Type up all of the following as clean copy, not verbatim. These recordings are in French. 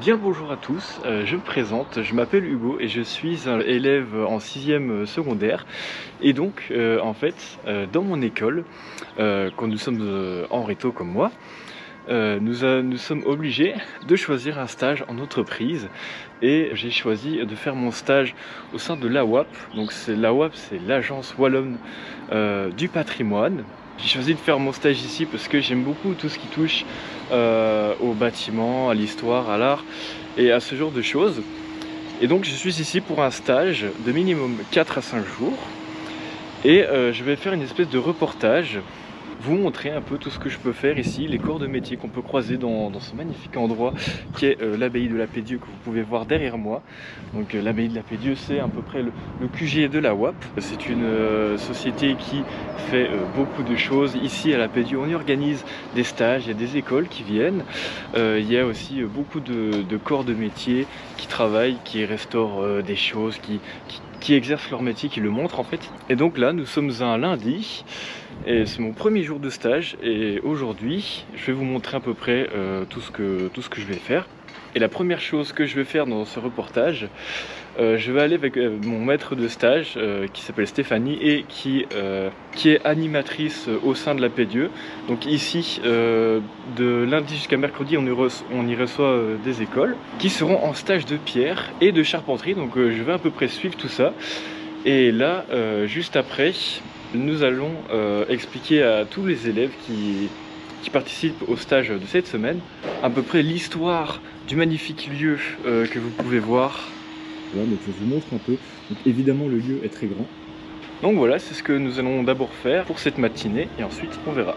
Bien le bonjour à tous, je me présente, je m'appelle Hugo et je suis un élève en 6e secondaire. Et donc en fait dans mon école, quand nous sommes en réto comme moi, nous sommes obligés de choisir un stage en entreprise. Et j'ai choisi de faire mon stage au sein de l'AWAP. Donc l'AWAP, c'est l'Agence Wallonne du patrimoine. J'ai choisi de faire mon stage ici parce que j'aime beaucoup tout ce qui touche au bâtiment, à l'histoire, à l'art et à ce genre de choses. Et donc je suis ici pour un stage de minimum 4 à 5 jours. Et je vais faire une espèce de reportage, vous montrer un peu tout ce que je peux faire ici, les corps de métier qu'on peut croiser dans ce magnifique endroit qui est l'abbaye de la Paix-Dieu que vous pouvez voir derrière moi. Donc l'abbaye de la Paix-Dieu, c'est à peu près le QG de la WAP. C'est une société qui fait beaucoup de choses. Ici à la Paix-Dieu, on y organise des stages, il y a des écoles qui viennent. Il y a aussi beaucoup de corps de métier qui travaillent, qui restaurent des choses, qui exercent leur métier, qui le montrent en fait. Et donc là, nous sommes un lundi. Et c'est mon premier jour de stage et aujourd'hui je vais vous montrer à peu près tout ce que je vais faire. Et la première chose que je vais faire dans ce reportage, je vais aller avec mon maître de stage qui s'appelle Stéphanie et qui est animatrice au sein de la Paix-Dieu. Donc ici, de lundi jusqu'à mercredi, on y reçoit des écoles qui seront en stage de pierre et de charpenterie. Donc je vais à peu près suivre tout ça. Et là, juste après, nous allons expliquer à tous les élèves qui participent au stage de cette semaine à peu près l'histoire du magnifique lieu que vous pouvez voir. Voilà, donc je vous montre un peu. Donc évidemment le lieu est très grand. Donc voilà, c'est ce que nous allons d'abord faire pour cette matinée et ensuite on verra.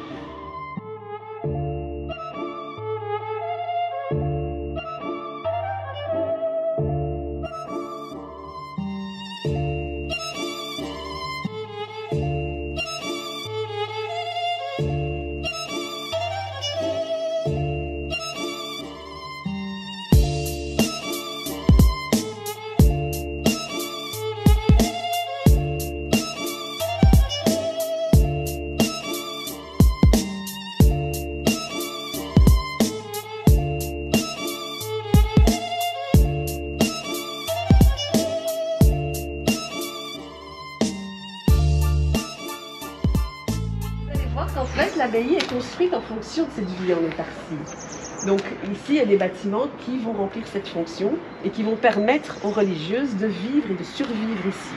En fait, l'abbaye est construite en fonction de cette vie en autarcie. Donc ici, il y a des bâtiments qui vont remplir cette fonction et qui vont permettre aux religieuses de vivre et de survivre ici.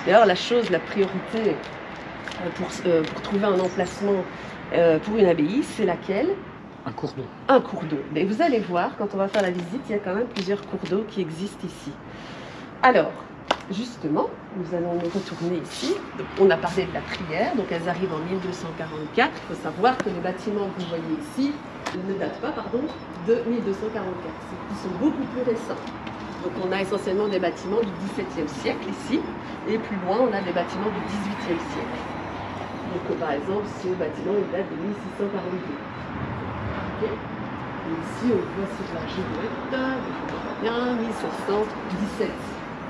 D'ailleurs, la priorité pour trouver un emplacement pour une abbaye, c'est laquelle? Un cours d'eau. Un cours d'eau. Mais vous allez voir, quand on va faire la visite, il y a quand même plusieurs cours d'eau qui existent ici. Alors, justement, nous allons nous retourner ici. Donc, on a parlé de la prière, donc elles arrivent en 1244. Il faut savoir que les bâtiments que vous voyez ici ne datent pas de 1244. Ils sont beaucoup plus récents. Donc on a essentiellement des bâtiments du XVIIe siècle ici, et plus loin on a des bâtiments du XVIIIe siècle. Donc par exemple, ce bâtiment il date de 1642. Okay. Et ici on voit sur la girouette, je vois bien, 1717.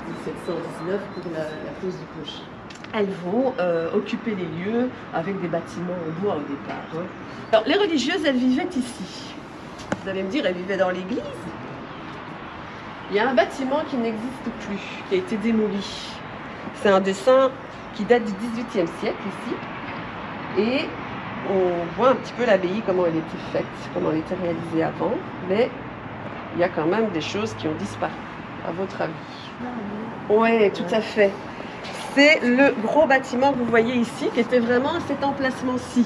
1719 pour la pose du clocher. Elles vont occuper les lieux avec des bâtiments en bois au départ. Hein. Alors, les religieuses, elles vivaient ici. Vous allez me dire, elles vivaient dans l'église. Il y a un bâtiment qui n'existe plus, qui a été démoli. C'est un dessin qui date du XVIIIe siècle ici. Et on voit un petit peu l'abbaye, comment elle était faite, comment elle était réalisée avant. Mais il y a quand même des choses qui ont disparu. À votre avis? Oui, tout à fait. C'est le gros bâtiment que vous voyez ici, qui était vraiment à cet emplacement-ci,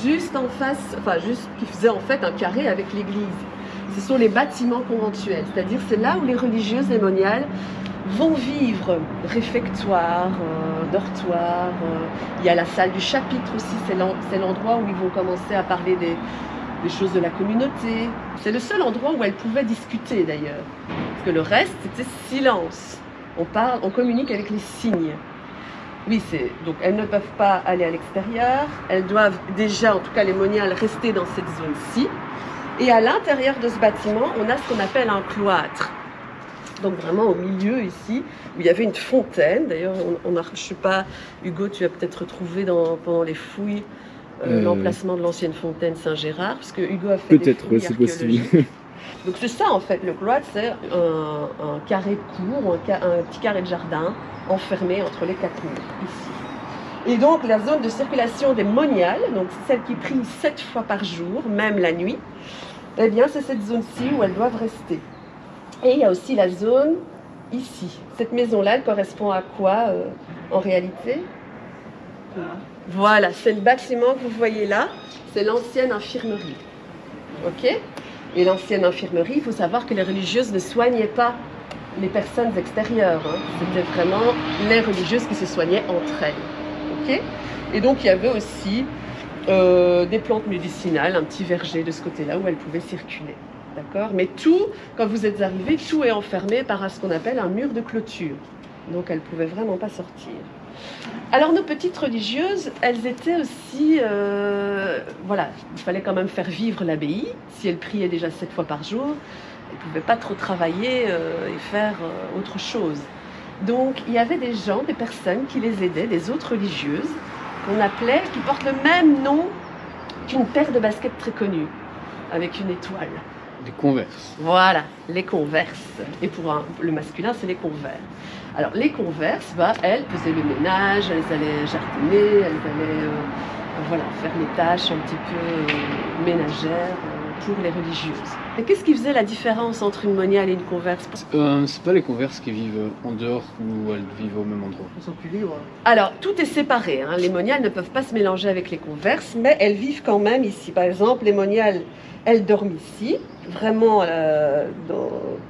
juste en face, qui faisait en fait un carré avec l'église. Ce sont les bâtiments conventuels, c'est-à-dire c'est là où les religieuses et moniales vont vivre, réfectoire, dortoir. Il y a la salle du chapitre aussi, c'est l'endroit où ils vont commencer à parler des choses de la communauté. C'est le seul endroit où elles pouvaient discuter d'ailleurs. Parce que le reste, c'était silence. On communique avec les signes. Oui, donc elles ne peuvent pas aller à l'extérieur. Elles doivent déjà, en tout cas les moniales, rester dans cette zone-ci. Et à l'intérieur de ce bâtiment, on a ce qu'on appelle un cloître. Donc vraiment au milieu ici, où il y avait une fontaine. D'ailleurs, je ne sais pas, Hugo, tu as peut-être retrouvé pendant les fouilles l'emplacement de l'ancienne fontaine Saint-Gérard, parce que Hugo a fait des fouilles archéologiques. Donc c'est ça en fait, le cloître, c'est un carré court, un petit carré de jardin enfermé entre les 4 murs, ici. Et donc la zone de circulation des moniales, donc celles qui prient 7 fois par jour, même la nuit, eh bien c'est cette zone-ci où elles doivent rester. Et il y a aussi la zone ici. Cette maison-là, elle correspond à quoi en réalité? Voilà, c'est le bâtiment que vous voyez là, c'est l'ancienne infirmerie. Ok? Et l'ancienne infirmerie, il faut savoir que les religieuses ne soignaient pas les personnes extérieures. Hein. C'était vraiment les religieuses qui se soignaient entre elles. Okay, et donc il y avait aussi des plantes médicinales, un petit verger de ce côté-là où elles pouvaient circuler. D'accord? Mais tout, quand vous êtes arrivés, tout est enfermé par ce qu'on appelle un mur de clôture. Donc elles ne pouvaient vraiment pas sortir. Alors nos petites religieuses, elles étaient aussi, voilà, il fallait quand même faire vivre l'abbaye. Si elles priaient déjà 7 fois par jour, elles ne pouvaient pas trop travailler et faire autre chose. Donc il y avait des gens, des personnes qui les aidaient, des autres religieuses, qu'on appelait, qui portent le même nom qu'une paire de baskets très connue, avec une étoile. Les converses. Voilà, les converses. Et pour le masculin, c'est les convers. Alors les converses, bah, elles faisaient le ménage, elles allaient jardiner, elles allaient voilà, faire les tâches un petit peu ménagères pour les religieuses. Et qu'est-ce qui faisait la différence entre une moniale et une converse? C'est pas les converses qui vivent en dehors ou elles vivent au même endroit. Elles sont plus libres. Alors, tout est séparé. Hein. Les moniales ne peuvent pas se mélanger avec les converses, mais elles vivent quand même ici. Par exemple, les moniales, elles dorment ici, vraiment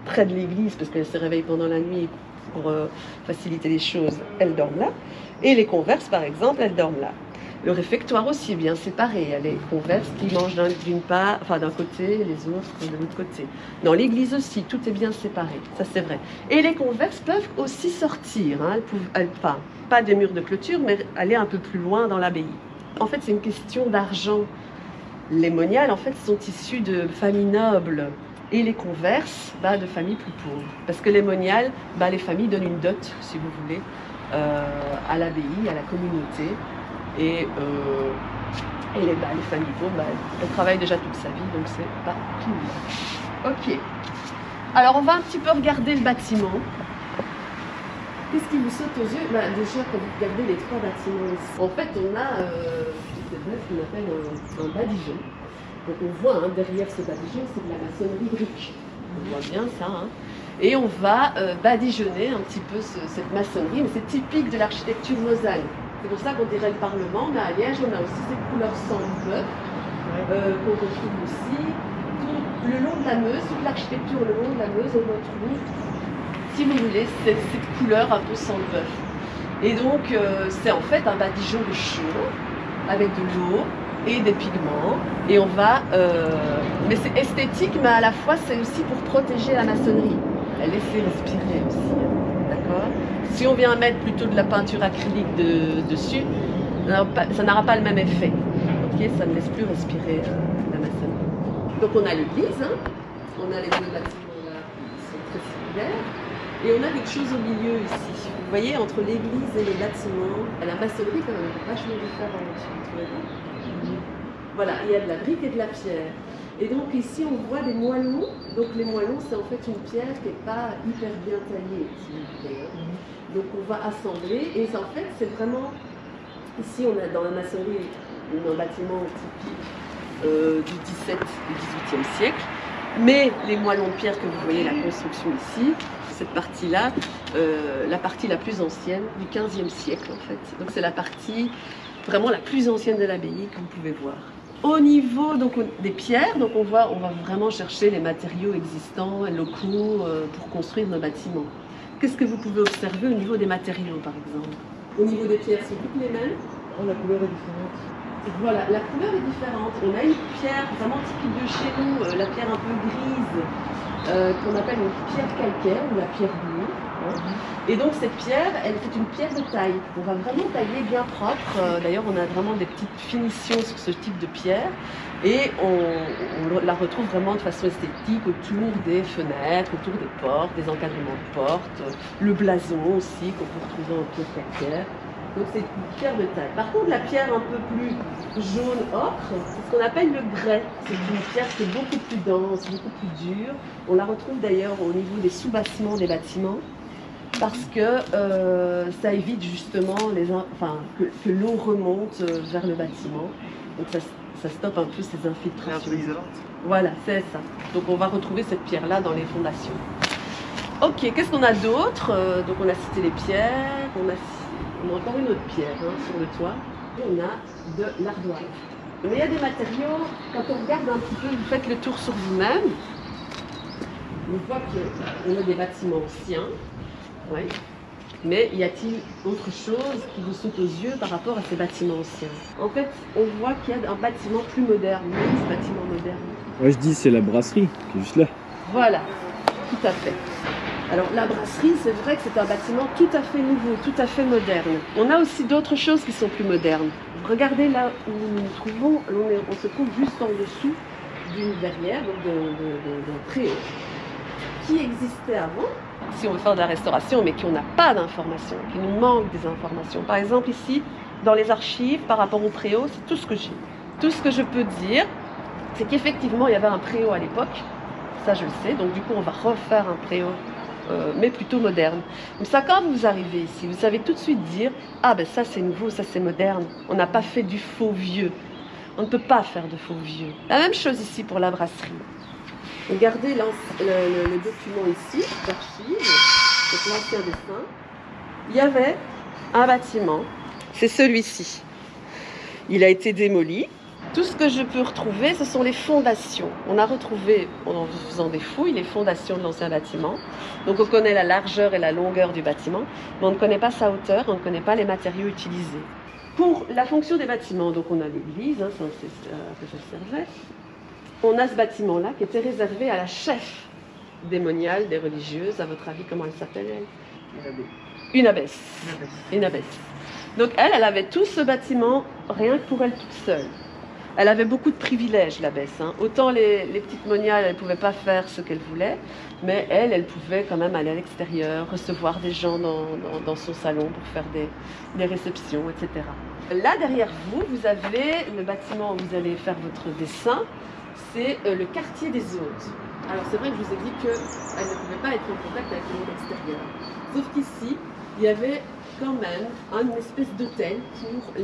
près de l'église, parce qu'elles se réveillent pendant la nuit pour faciliter les choses. Elles dorment là. Et les converses, par exemple, elles dorment là. Le réfectoire aussi est bien séparé. Il y a les converses qui mangent d'un côté, les autres de l'autre côté. Dans l'église aussi, tout est bien séparé. Ça, c'est vrai. Et les converses peuvent aussi sortir. Hein. Pas des murs de clôture, mais aller un peu plus loin dans l'abbaye. En fait, c'est une question d'argent. Les moniales, en fait, sont issues de familles nobles. Et les converses, de familles plus pauvres. Parce que les moniales, les familles donnent une dot, si vous voulez, à l'abbaye, à la communauté. Et les familles pauvres, elles travaillent déjà toute sa vie, donc c'est pas plus mal. Ok. Alors on va un petit peu regarder le bâtiment. Qu'est-ce qui vous saute aux yeux? Déjà, quand vous regardez les 3 bâtiments ici, en fait, on a ce qu'on appelle un badigeon. Donc on voit derrière ce badigeon, c'est de la maçonnerie brique. On voit bien ça. Hein. Et on va badigeonner un petit peu cette maçonnerie, mais c'est typique de l'architecture moselle. C'est pour ça qu'on dirait le Parlement, mais à Liège, on a aussi cette couleur sang du bœuf qu'on retrouve aussi. Tout le long de la Meuse, toute l'architecture le long de la Meuse, on retrouve, si vous voulez, cette couleur un peu sang de bœuf. Et donc, c'est en fait un badigeon de chaux avec de l'eau et des pigments. Et on va... mais c'est esthétique, mais à la fois, c'est aussi pour protéger la maçonnerie. Elle laisser respirer aussi. D'accord ? Si on vient mettre plutôt de la peinture acrylique dessus, ça n'aura pas le même effet. Okay, ça ne laisse plus respirer la maçonnerie. Donc on a l'église, hein. On a les 2 bâtiments là qui sont très similaires, et on a quelque chose au milieu ici. Vous voyez, entre l'église et les bâtiments, la maçonnerie quand même est vachement différente. Voilà, il y a de la brique et de la pierre. Et donc ici on voit des moellons. Donc les moellons, c'est en fait une pierre qui n'est pas hyper bien taillée, si vous voulez. Donc on va assembler, et en fait c'est vraiment, ici on a dans la maçonnerie un bâtiment typique du 17 et 18e siècle, mais les moellons de pierre que vous voyez, la construction ici, cette partie-là, la partie la plus ancienne du 15e siècle en fait. Donc c'est la partie vraiment la plus ancienne de l'abbaye que vous pouvez voir. Au niveau donc, des pierres, donc on va vraiment chercher les matériaux existants, locaux, pour construire nos bâtiments. Qu'est-ce que vous pouvez observer au niveau des matériaux, par exemple? Au niveau des pierres, sont toutes les mêmes? Oh, la couleur est différente. Voilà, la couleur est différente. On a une pierre vraiment typique de chez nous, la pierre un peu grise, qu'on appelle une pierre calcaire ou la pierre bleue. Hein. Et donc cette pierre, c'est une pierre de taille. On va vraiment tailler bien propre. D'ailleurs, on a vraiment des petites finitions sur ce type de pierre. Et on la retrouve vraiment de façon esthétique autour des fenêtres, autour des portes, des encadrements de portes, le blason aussi qu'on peut retrouver en pierre calcaire. Donc c'est une pierre de taille. Par contre, la pierre un peu plus jaune ocre, c'est ce qu'on appelle le grès. C'est une pierre qui est beaucoup plus dense, beaucoup plus dure. On la retrouve d'ailleurs au niveau des sous-bassements des bâtiments parce que ça évite justement que l'eau remonte vers le bâtiment. Donc ça stoppe un peu ces infiltrations. Voilà, c'est ça. Donc on va retrouver cette pierre-là dans les fondations. Ok, qu'est-ce qu'on a d'autre? Donc on a cité les pierres, on a encore une autre pierre sur le toit. Et on a de l'ardoise. Mais il y a des matériaux, quand on regarde un petit peu, vous faites le tour sur vous-même, on voit qu'on a des bâtiments anciens. Oui. Mais y a-t-il autre chose qui vous saute aux yeux par rapport à ces bâtiments anciens? En fait, on voit qu'il y a un bâtiment plus moderne. Oui, ce bâtiment moderne. Ouais, je dis c'est la brasserie qui est juste là. Voilà, tout à fait. Alors la brasserie, c'est vrai que c'est un bâtiment tout à fait nouveau, tout à fait moderne. On a aussi d'autres choses qui sont plus modernes. Regardez là où nous nous trouvons, on se trouve juste en dessous d'une verrière, donc d'un préau, qui existait avant, si on veut faire de la restauration, mais qu'on n'a pas d'informations, qui nous manque des informations. Par exemple ici, dans les archives, par rapport au préau, c'est tout ce que j'ai. Tout ce que je peux dire, c'est qu'effectivement, il y avait un préau à l'époque, ça je le sais, donc du coup on va refaire un préau, mais plutôt moderne. Comme ça, quand vous arrivez ici, vous savez tout de suite dire « Ah ben ça c'est nouveau, ça c'est moderne, on n'a pas fait du faux vieux. » On ne peut pas faire de faux vieux. La même chose ici pour la brasserie. Regardez le document ici, d'archives, donc l'ancien dessin. Il y avait un bâtiment, c'est celui-ci. Il a été démoli. Tout ce que je peux retrouver, ce sont les fondations. On a retrouvé, en faisant des fouilles, les fondations de l'ancien bâtiment. Donc on connaît la largeur et la longueur du bâtiment, mais on ne connaît pas sa hauteur, on ne connaît pas les matériaux utilisés. Pour la fonction des bâtiments, donc on a l'église, c'est à que ça servait. On a ce bâtiment-là qui était réservé à la chef démoniale des religieuses. À votre avis, comment elle s'appelle, elle? Une abbesse. Une abbesse. Donc elle avait tout ce bâtiment rien que pour elle toute seule. Elle avait beaucoup de privilèges, l'abbesse. Autant les petites moniales, elles ne pouvaient pas faire ce qu'elles voulaient, mais elle pouvait quand même aller à l'extérieur, recevoir des gens dans son salon pour faire des réceptions, etc. Là, derrière vous, vous avez le bâtiment où vous allez faire votre dessin. C'est le quartier des hôtes. Alors c'est vrai que je vous ai dit qu'elle ne pouvait pas être en contact avec le monde extérieur. Sauf qu'ici, il y avait quand même une espèce d'hôtel pour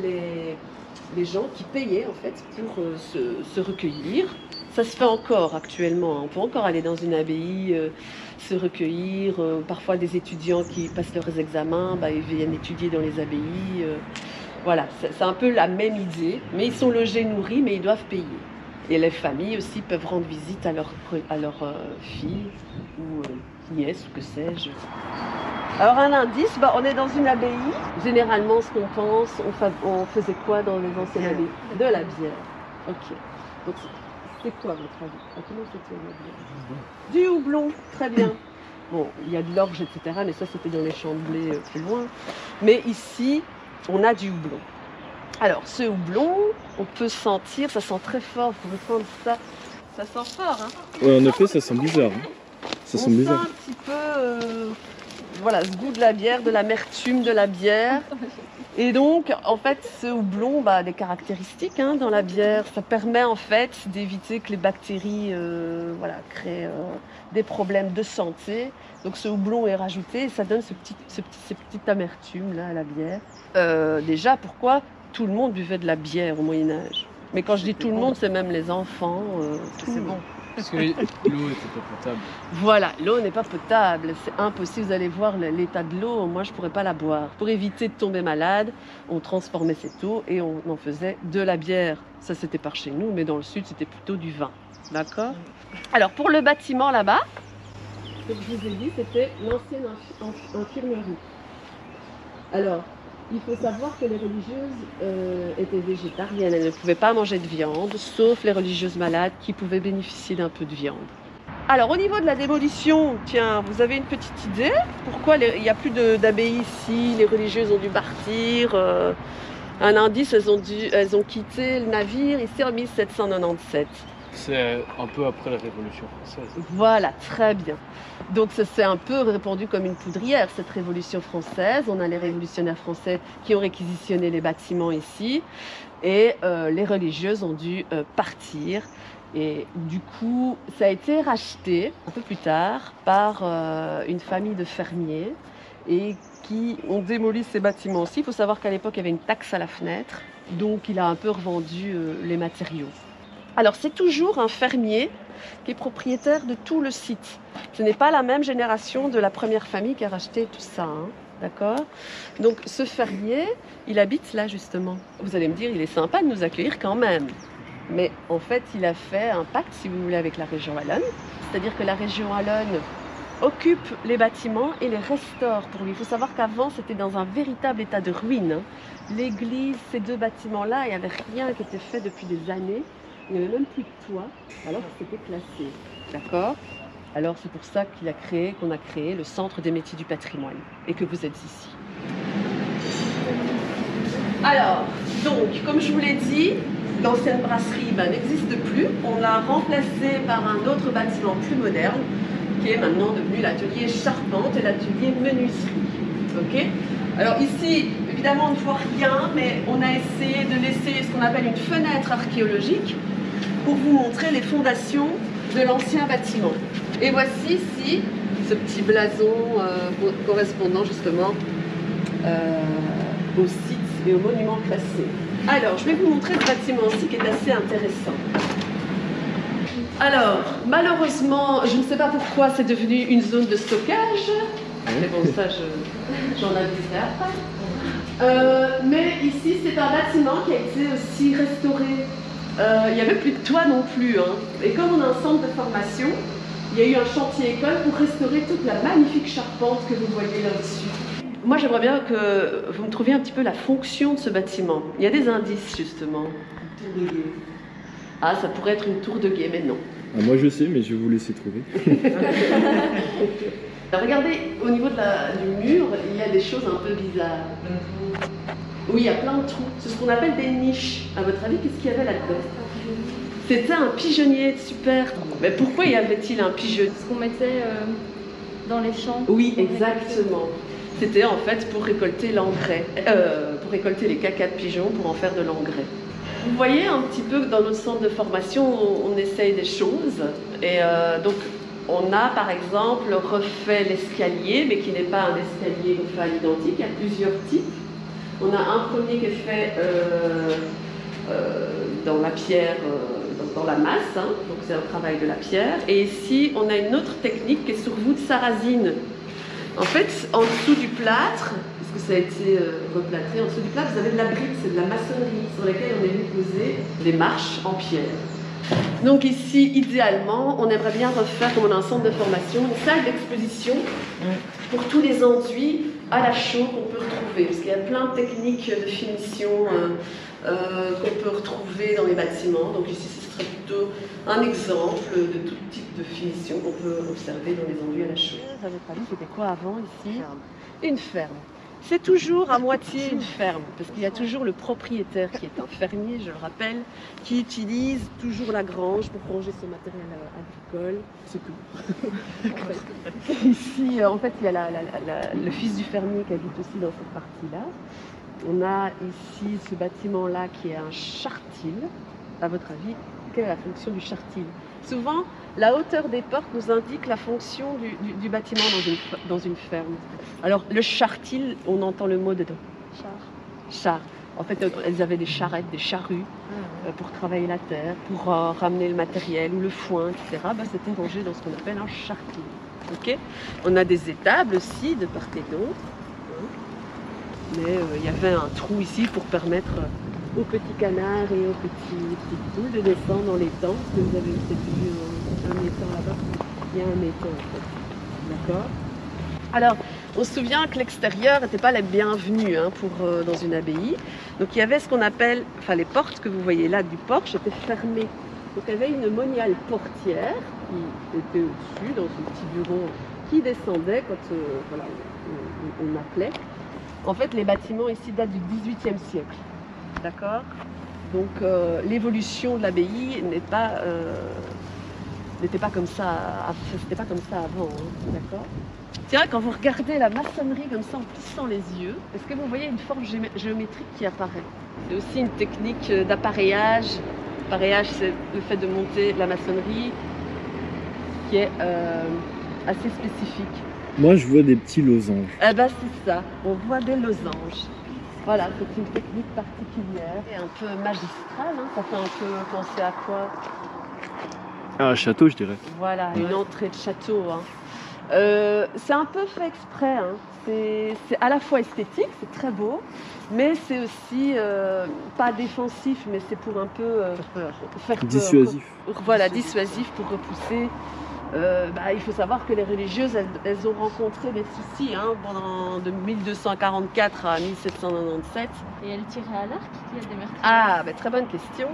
les gens qui payaient en fait pour se recueillir. Ça se fait encore actuellement. On peut encore aller dans une abbaye, se recueillir. Parfois des étudiants qui passent leurs examens, ils viennent étudier dans les abbayes. Voilà, c'est un peu la même idée. Mais ils sont logés, nourris, mais ils doivent payer. Et les familles aussi peuvent rendre visite à leur fille ou nièce ou que sais-je. Alors un indice, on est dans une abbaye. Généralement, ce qu'on pense, on faisait quoi dans les anciennes abbayes? De la bière. Ok. Donc c'est quoi votre avis? Comment c'était la bière? Du houblon, très bien. Bon, il y a de l'orge, etc. Mais ça, c'était dans les champs de blé plus loin. Mais ici, on a du houblon. Alors, ce houblon, on peut sentir, ça sent très fort, vous pouvez sentir ça. Ça sent fort, hein? Ouais, en effet, ça sent bizarre. Ça sent bizarre. On sent un petit peu, voilà, ce goût de la bière, de l'amertume de la bière. Et donc, en fait, ce houblon a des caractéristiques dans la bière. Ça permet, en fait, d'éviter que les bactéries créent des problèmes de santé. Donc, ce houblon est rajouté et ça donne cette petite amertume-là à la bière. Déjà, pourquoi tout le monde buvait de la bière au Moyen-Âge? Mais quand je dis tout le monde, c'est même les enfants. C'est bon. Parce que l'eau n'était pas potable. Voilà, l'eau n'est pas potable, c'est impossible. Vous allez voir l'état de l'eau, moi je ne pourrais pas la boire. Pour éviter de tomber malade, on transformait cette eau et on en faisait de la bière. Ça c'était par chez nous, mais dans le sud c'était plutôt du vin. D'accord? Alors pour le bâtiment là-bas, ce que je vous ai dit, c'était l'ancienne infirmerie. Alors, il faut savoir que les religieuses étaient végétariennes, elles ne pouvaient pas manger de viande, sauf les religieuses malades qui pouvaient bénéficier d'un peu de viande. Alors au niveau de la démolition, tiens, vous avez une petite idée? Pourquoi il n'y a plus d'abbaye ici? Les religieuses ont dû partir. Un indice, elles ont quitté le navire ici en 1797. C'est un peu après la Révolution française. Voilà, très bien. Donc ça s'est un peu répandu comme une poudrière, cette Révolution française. On a les révolutionnaires français qui ont réquisitionné les bâtiments ici et les religieuses ont dû partir. Et du coup, ça a été racheté un peu plus tard par une famille de fermiers et qui ont démoli ces bâtiments aussi. Il faut savoir qu'à l'époque, il y avait une taxe à la fenêtre, donc il a un peu revendu les matériaux. Alors, c'est toujours un fermier qui est propriétaire de tout le site. Ce n'est pas la même génération de la première famille qui a racheté tout ça, hein, d'accord? Donc, ce fermier, il habite là, justement. Vous allez me dire, il est sympa de nous accueillir quand même. Mais en fait, il a fait un pacte, si vous voulez, avec la région wallonne. C'est-à-dire que la région wallonne occupe les bâtiments et les restaure pour lui. Il faut savoir qu'avant, c'était dans un véritable état de ruine, hein. L'église, ces deux bâtiments-là, il n'y avait rien qui était fait depuis des années. Il n'y avait même plus de toit, alors que c'était classé. D'accord? Alors c'est pour ça qu'on a créé le Centre des métiers du patrimoine et que vous êtes ici. Alors, donc, comme je vous l'ai dit, l'ancienne brasserie n'existe plus. On l'a remplacée par un autre bâtiment plus moderne qui est maintenant devenu l'atelier charpente et l'atelier menuiserie. Ok? Alors ici, évidemment, on ne voit rien, mais on a essayé de laisser ce qu'on appelle une fenêtre archéologique pour vous montrer les fondations de l'ancien bâtiment. Et voici ici ce petit blason correspondant justement au site et au monument classé. Alors, je vais vous montrer ce bâtiment aussi qui est assez intéressant. Alors, malheureusement, je ne sais pas pourquoi c'est devenu une zone de stockage. Mais bon, ça, j'en aviserai après. Mais ici, c'est un bâtiment qui a été aussi restauré. Il n'y avait plus de toit non plus, hein. Et comme on a un centre de formation, il y a eu un chantier école pour restaurer toute la magnifique charpente que vous voyez là-dessus. Moi, j'aimerais bien que vous me trouviez un petit peu la fonction de ce bâtiment. Il y a des indices, justement. Une tour de guet. Ah, ça pourrait être une tour de guet, mais non. Ah, moi, je sais, mais je vais vous laisser trouver. Alors, regardez, au niveau du mur, il y a des choses un peu bizarres. Oui, il y a plein de trous. C'est ce qu'on appelle des niches. À votre avis, qu'est-ce qu'il y avait là-dedans? C'était un pigeonnier, super. Mais pourquoi y avait-il un pigeonnier? Ce qu'on mettait dans les champs. Oui, exactement. C'était en fait pour récolter l'engrais, pour récolter les cacas de pigeons pour en faire de l'engrais. Vous voyez un petit peu que dans notre centre de formation, on essaye des choses. Et donc, on a par exemple refait l'escalier, mais qui n'est pas un escalier refait à l'identique, il y a plusieurs types. On a un premier qui est fait dans la pierre, dans la masse, hein, donc c'est un travail de la pierre. Et ici, on a une autre technique qui est sur voûte sarrasine. En fait, en dessous du plâtre, puisque ça a été replâtré, en dessous du plâtre, vous avez de la brique, c'est de la maçonnerie sur laquelle on est venu poser des marches en pierre. Donc ici, idéalement, on aimerait bien refaire, comme on a un centre de formation, une salle d'exposition pour tous les enduits à la chaux qu'on peut retrouver. Parce qu'il y a plein de techniques de finition qu'on peut retrouver dans les bâtiments. Donc ici, ce serait plutôt un exemple de tout type de finition qu'on peut observer dans les enduits à la chaux. À votre avis, c'était quoi avant ici? Une ferme. C'est toujours à moitié une ferme, parce qu'il y a toujours le propriétaire qui est un fermier, je le rappelle, qui utilise toujours la grange pour ranger son matériel agricole. C'est tout. Ici, en fait, il y a le fils du fermier qui habite aussi dans cette partie-là. On a ici ce bâtiment-là qui est un chartil. À votre avis, quelle est la fonction du chartil? Souvent, la hauteur des portes nous indique la fonction du bâtiment dans une ferme. Alors, le chartil, on entend le mot dedans. Char. En fait, elles avaient des charrettes, des charrues pour travailler la terre, pour ramener le matériel ou le foin, etc. C'était rangé dans ce qu'on appelle un chartil. Okay, on a des étables aussi de part et d'autre. Mais il y avait un trou ici pour permettre aux petits canards et aux petites poules de descendre dans l'étang. Parce que vous avez peut-être vu un étang là-bas. Il y a un étang en fait. D'accord? Alors, on se souvient que l'extérieur n'était pas la bienvenue dans une abbaye. Donc il y avait ce qu'on appelle, les portes que vous voyez là du porche étaient fermées. Donc il y avait une moniale portière qui était au-dessus, dans un petit bureau qui descendait quand on appelait. En fait, les bâtiments ici datent du XVIIIe siècle. D'accord? Donc l'évolution de l'abbaye n'était pas comme ça, c'était pas comme ça avant, hein, d'accord? C'est vrai, quand vous regardez la maçonnerie comme ça en plissant les yeux, est-ce que vous voyez une forme géométrique qui apparaît? C'est aussi une technique d'appareillage. L'appareillage, c'est le fait de monter la maçonnerie qui est assez spécifique. Moi, je vois des petits losanges. Eh ben c'est ça, on voit des losanges. Voilà, c'est une technique particulière et un peu magistrale, hein. Ça fait un peu penser à quoi? Un château, je dirais. Voilà, une entrée de château, hein. C'est un peu fait exprès, hein. C'est à la fois esthétique, c'est très beau, mais c'est aussi pas défensif, mais c'est pour un peu faire peur. Dissuasif. Voilà, dissuasif pour repousser. Il faut savoir que les religieuses, elles ont rencontré des soucis, hein, pendant de 1244 à 1797. Et elle tirait à l'arc, il y a des meurtriers. Ah, très bonne question.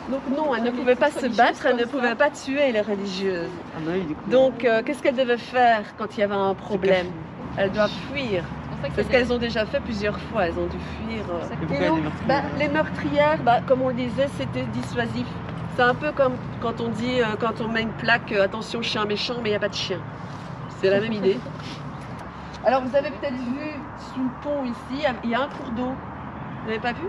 Donc non, elles ne pouvaient pas se battre, elles ne pouvaient pas tuer les religieuses. Ah bah oui, du coup. Donc qu'est-ce qu'elles devaient faire quand il y avait un problème? Elles doivent fuir. C'est ce qu'elles ont déjà fait plusieurs fois, elles ont dû fuir. pourquoi Et donc, les meurtrières les meurtrières, comme on le disait, c'était dissuasif. C'est un peu comme quand on dit, quand on met une plaque, attention chien méchant, mais il n'y a pas de chien. C'est la même idée. Alors vous avez peut-être vu sous le pont ici, il y a un cours d'eau. Vous n'avez pas vu?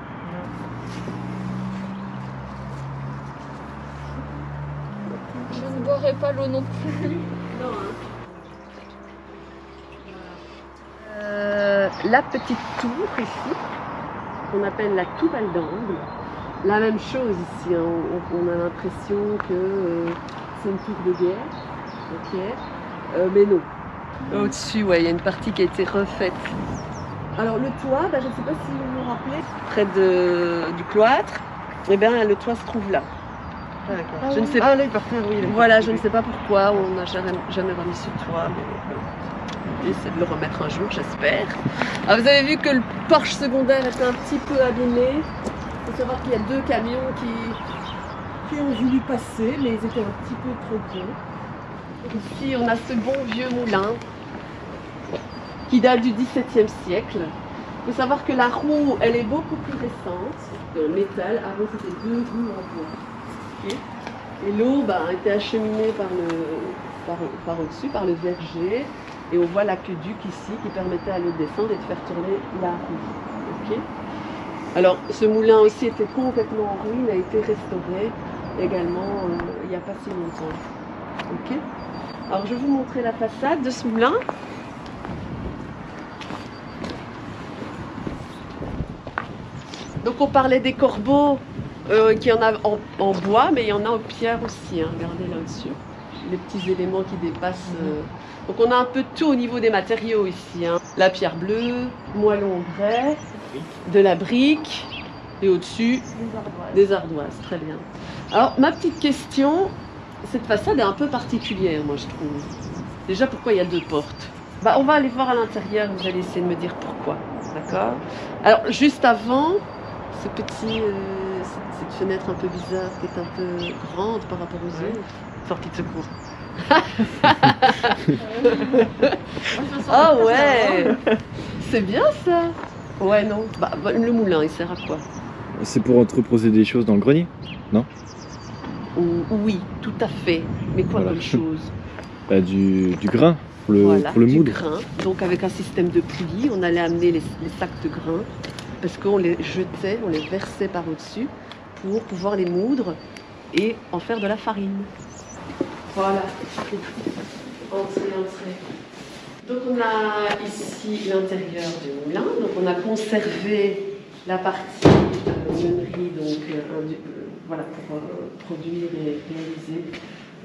Je ne boirai pas l'eau non plus. Non, hein. La petite tour ici, qu'on appelle la tour d'angle, la même chose ici, hein. On a l'impression que c'est une tour de guerre, ok, mais non. Au-dessus, ouais, il y a une partie qui a été refaite. Alors le toit, je ne sais pas si vous vous rappelez, près du cloître, eh bien le toit se trouve là. Ah, Je ne sais pas. là, il part faire, oui. Voilà, je ne sais pas pourquoi on n'a jamais remis ce toit, mais j'essaie de le remettre un jour, j'espère. Alors vous avez vu que le porche secondaire était un petit peu abîmé. Il faut savoir qu'il y a 2 camions qui ont voulu passer, mais ils étaient un petit peu trop gros. Ici, on a ce bon vieux moulin qui date du XVIIe siècle. Il faut savoir que la roue, elle est beaucoup plus récente, en métal. Avant, c'était 2 roues en bois. Okay. Et l'eau a été acheminée par au-dessus, par le verger. Et on voit l'aqueduc ici qui permettait à l'eau de descendre et de faire tourner la roue. Okay. Alors, ce moulin aussi était complètement en ruine, a été restauré également il n'y a pas si longtemps. Okay. Alors, je vais vous montrer la façade de ce moulin. Donc, on parlait des corbeaux qu'il y en a en bois, mais il y en a en pierre aussi. Hein. Regardez là-dessus, les petits éléments qui dépassent. Donc, on a un peu de tout au niveau des matériaux ici. Hein. La pierre bleue, moellon grès, de la brique, et au-dessus, des ardoises. Très bien. Alors, ma petite question, cette façade est un peu particulière, moi, je trouve. Déjà, pourquoi il y a 2 portes? On va aller voir à l'intérieur, vous allez essayer de me dire pourquoi. D'accord? Alors, juste avant, cette fenêtre un peu bizarre, qui est un peu grande par rapport aux autres. Sortie de secours. Ah ouais! C'est bien ça! Ouais, non. Le moulin, il sert à quoi? C'est pour entreposer des choses dans le grenier, non? Oui, tout à fait. Mais quoi comme chose? Du grain pour le du moudre. Grain. Donc avec un système de poulies, on allait amener les sacs de grains parce qu'on les jetait, on les versait par au-dessus pour pouvoir les moudre et en faire de la farine. Voilà. Entrée. Donc on a ici l'intérieur du moulin. Donc on a conservé la partie meunerie, donc voilà, pour produire et réaliser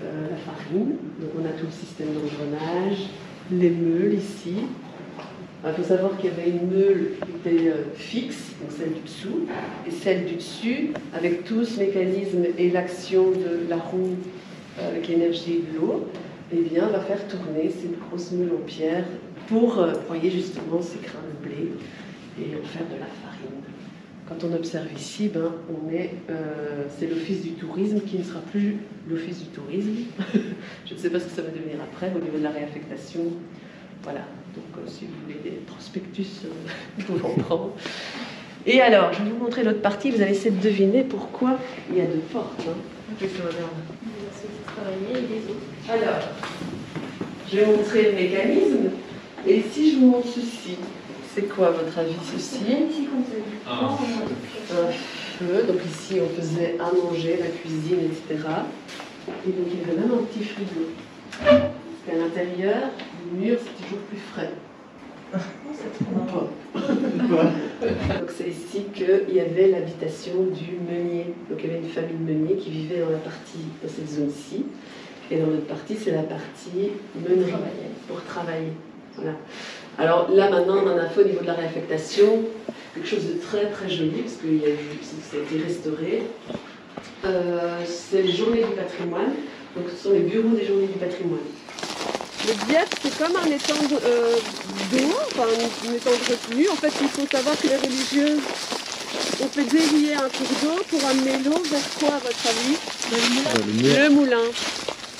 la farine. Donc on a tout le système d'engrenage, les meules ici. Il faut savoir qu'il y avait une meule qui était fixe, donc celle du dessous, et celle du dessus, avec tout ce mécanisme et l'action de la roue avec l'énergie de l'eau, va faire tourner cette grosse meule en pierre pour broyer justement ces grains de blé et en faire de la farine. Quand on observe ici, c'est l'office du tourisme qui ne sera plus l'office du tourisme. Je ne sais pas ce que ça va devenir après au niveau de la réaffectation. Voilà, donc si vous voulez des prospectus, vous pouvez en prendre. Et alors, je vais vous montrer l'autre partie, vous allez essayer de deviner pourquoi il y a deux portes. Hein. Alors, je vais montrer le mécanisme. Et si je vous montre ceci, c'est quoi à votre avis ceci? Un feu. Donc ici on faisait à manger, la cuisine, etc. Et donc il y avait même un petit frigo. Parce qu'à l'intérieur, le mur c'est toujours plus frais. Donc c'est ici qu'il y avait l'habitation du meunier. Donc il y avait une famille de meuniers qui vivait dans cette zone-ci. Et dans l'autre partie, c'est la partie meunerie, pour travailler. Voilà. Alors là maintenant, on en a fait au niveau de la réaffectation quelque chose de très très joli, parce que ça a été restauré. C'est les journées du patrimoine. Donc ce sont les bureaux des journées du patrimoine. Le Dieppe, c'est comme un étang d'eau, enfin un étang de retenue. En fait, il faut savoir que les religieuses ont fait dévier un cours d'eau pour amener l'eau vers quoi, à votre avis? Le moulin.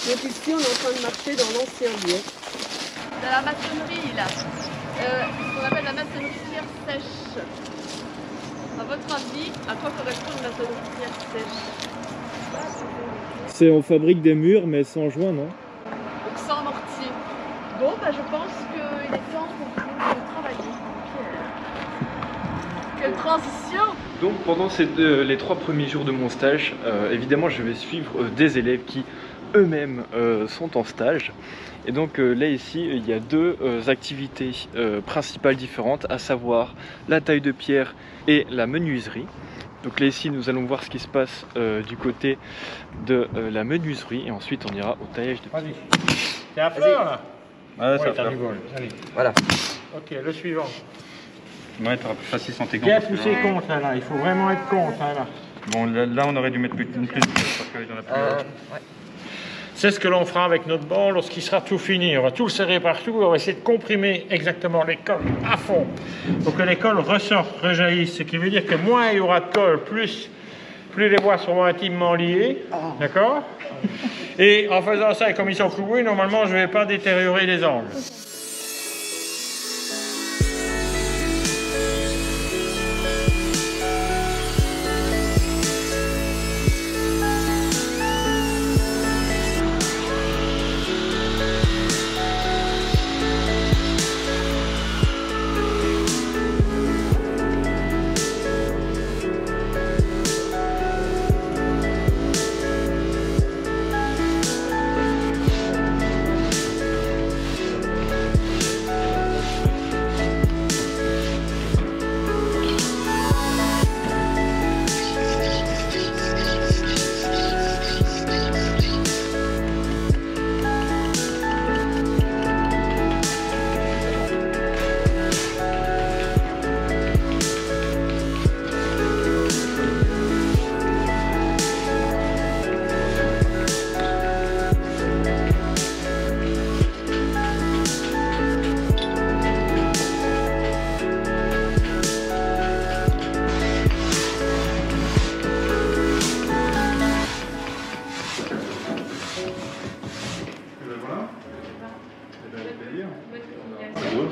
Donc ici, on est en train de marcher dans l'ancien Dieppe. De la maçonnerie, là. Ce qu'on appelle la maçonnerie pierre sèche. À votre avis, à quoi correspond une maçonnerie pierre sèche? C'est on fabrique des murs mais sans joint, non? Donc sans mortier. Bon, bah, je pense qu'il est temps pour vous de travailler en pierre. Quelle transition! Donc pendant les 3 premiers jours de mon stage, évidemment je vais suivre des élèves qui eux-mêmes sont en stage. Et donc là ici il y a deux activités principales différentes, à savoir la taille de pierre et la menuiserie. Donc là ici nous allons voir ce qui se passe du côté de la menuiserie et ensuite on ira au taillage de pierre. T'es à fleur là? Ouais, ça t'as va. du bol. Allez. Voilà. Ok, le suivant. Ouais, t'auras plus facile sans tes gants. Bien parce que poussé là- contre là, il faut vraiment être contre là. Bon, là, on aurait dû mettre plus de parce qu'il y en a plus. C'est ce que l'on fera avec notre bord lorsqu'il sera tout fini. On va tout le serrer partout et on va essayer de comprimer exactement les cols à fond pour que les cols ressortent, rejaillissent. Ce qui veut dire que moins il y aura de colle, plus les bois seront intimement liés. D'accord? Et en faisant ça, et comme ils sont cloués, normalement je ne vais pas détériorer les angles.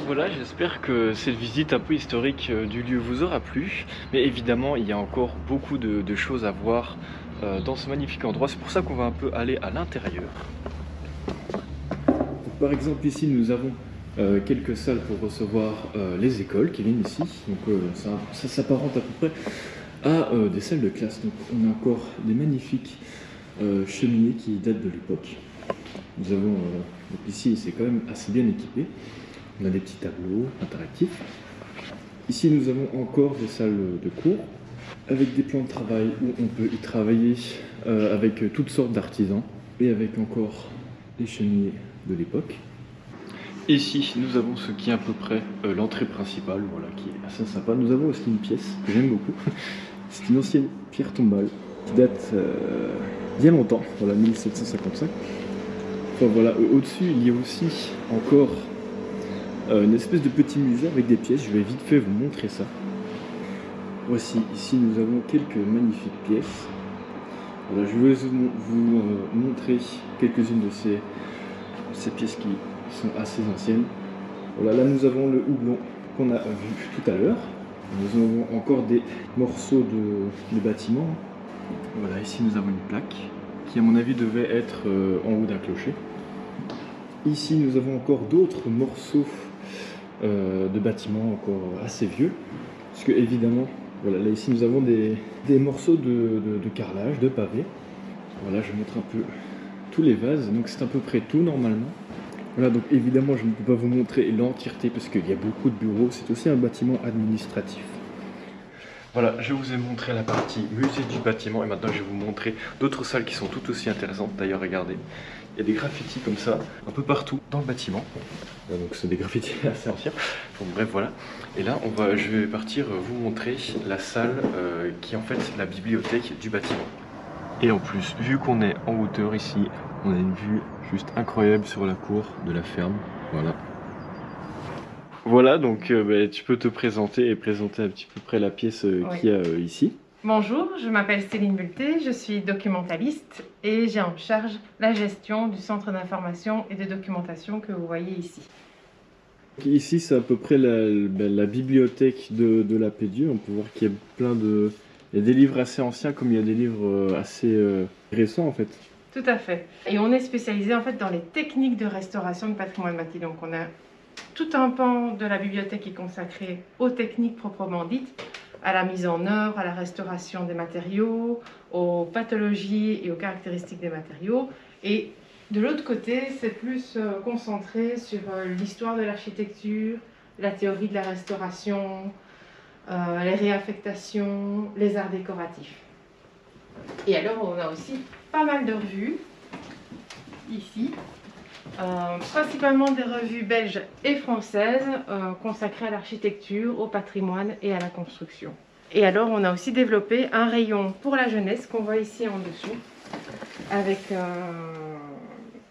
Voilà, j'espère que cette visite un peu historique du lieu vous aura plu. Mais évidemment, il y a encore beaucoup de choses à voir dans ce magnifique endroit. C'est pour ça qu'on va un peu aller à l'intérieur. Par exemple, ici, nous avons quelques salles pour recevoir les écoles qui viennent ici. Donc ça s'apparente à peu près à des salles de classe. Donc on a encore des magnifiques cheminées qui datent de l'époque. Nous avons donc ici, c'est quand même assez bien équipé. On a des petits tableaux interactifs. Ici, nous avons encore des salles de cours avec des plans de travail où on peut y travailler avec toutes sortes d'artisans et avec encore les cheminées de l'époque. Ici, nous avons ce qui est à peu près l'entrée principale, voilà, qui est assez sympa. Nous avons aussi une pièce que j'aime beaucoup. C'est une ancienne pierre tombale qui date d'il y a longtemps, voilà, 1755. Enfin, voilà, au-dessus, il y a aussi encore une espèce de petit musée avec des pièces. Je vais vite fait vous montrer ça. Voici, ici nous avons quelques magnifiques pièces. Voilà, je vais vous montrer quelques-unes de ces pièces qui sont assez anciennes. Voilà, là nous avons le houblon qu'on a vu tout à l'heure. Nous avons encore des morceaux de bâtiments. Voilà, ici nous avons une plaque qui à mon avis devait être en haut d'un clocher. Ici nous avons encore d'autres morceaux de bâtiments encore assez vieux. Parce que évidemment, voilà, là ici nous avons des morceaux de carrelage, de pavé. Voilà, je montre un peu tous les vases, donc c'est à peu près tout normalement. Voilà, donc évidemment je ne peux pas vous montrer l'entièreté parce qu'il y a beaucoup de bureaux, c'est aussi un bâtiment administratif. Voilà, je vous ai montré la partie musée du bâtiment et maintenant je vais vous montrer d'autres salles qui sont tout aussi intéressantes. D'ailleurs, regardez, il y a des graffitis comme ça un peu partout dans le bâtiment. Donc c'est des graffitis assez anciens. Bon, bref, voilà. Et là, je vais partir vous montrer la salle qui est en fait la bibliothèque du bâtiment. Et en plus, vu qu'on est en hauteur ici, on a une vue juste incroyable sur la cour de la ferme. Voilà. Voilà, donc tu peux te présenter et présenter un petit peu près la pièce qu'il y a ici. Bonjour, je m'appelle Céline Bulté, je suis documentaliste et j'ai en charge la gestion du centre d'information et de documentation que vous voyez ici. Ici, c'est à peu près la bibliothèque de la PDU. On peut voir qu'il y a plein de... Il y a des livres assez anciens comme il y a des livres assez récents en fait. Tout à fait. Et on est spécialisé en fait dans les techniques de restauration de patrimoine bâti. Donc on a tout un pan de la bibliothèque qui est consacré aux techniques proprement dites, à la mise en œuvre, à la restauration des matériaux, aux pathologies et aux caractéristiques des matériaux. Et de l'autre côté, c'est plus concentré sur l'histoire de l'architecture, la théorie de la restauration, les réaffectations, les arts décoratifs. Et alors, on a aussi pas mal de revues, ici, principalement des revues belges et françaises consacrées à l'architecture, au patrimoine et à la construction. Et alors, on a aussi développé un rayon pour la jeunesse qu'on voit ici en dessous, avec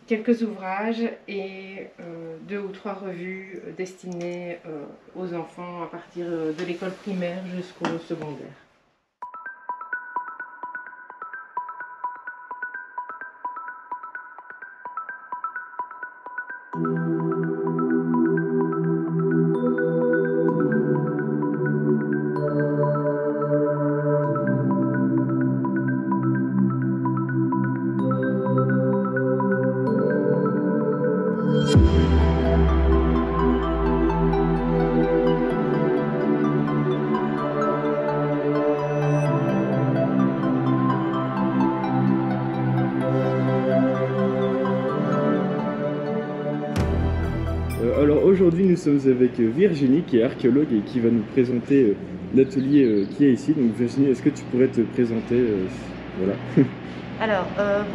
quelques ouvrages et 2 ou 3 revues destinées aux enfants à partir de l'école primaire jusqu'au secondaire. Alors aujourd'hui nous sommes avec Virginie qui est archéologue et qui va nous présenter l'atelier qui est ici. Donc Virginie, est-ce que tu pourrais te présenter voilà. Alors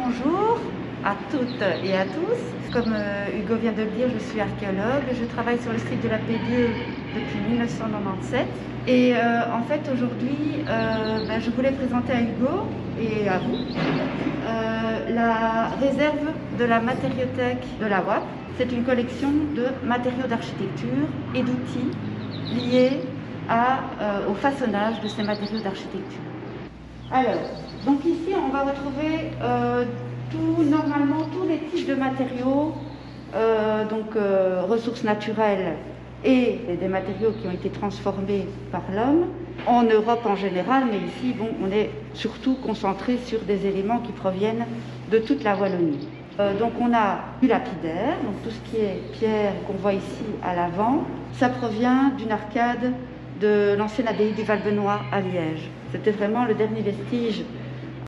bonjour à toutes et à tous. Comme Hugo vient de le dire, je suis archéologue. Je travaille sur le site de la PDU depuis 1997. Et en fait aujourd'hui je voulais présenter à Hugo et à vous la réserve de la matériothèque de la WAP. C'est une collection de matériaux d'architecture et d'outils liés au façonnage de ces matériaux d'architecture. Alors, donc ici on va retrouver normalement tous les types de matériaux, ressources naturelles et des matériaux qui ont été transformés par l'homme, en Europe en général, mais ici on est surtout concentré sur des éléments qui proviennent de toute la Wallonie. Donc on a du lapidaire, donc tout ce qui est pierre qu'on voit ici à l'avant, ça provient d'une arcade de l'ancienne abbaye du Val-Benoît à Liège. C'était vraiment le dernier vestige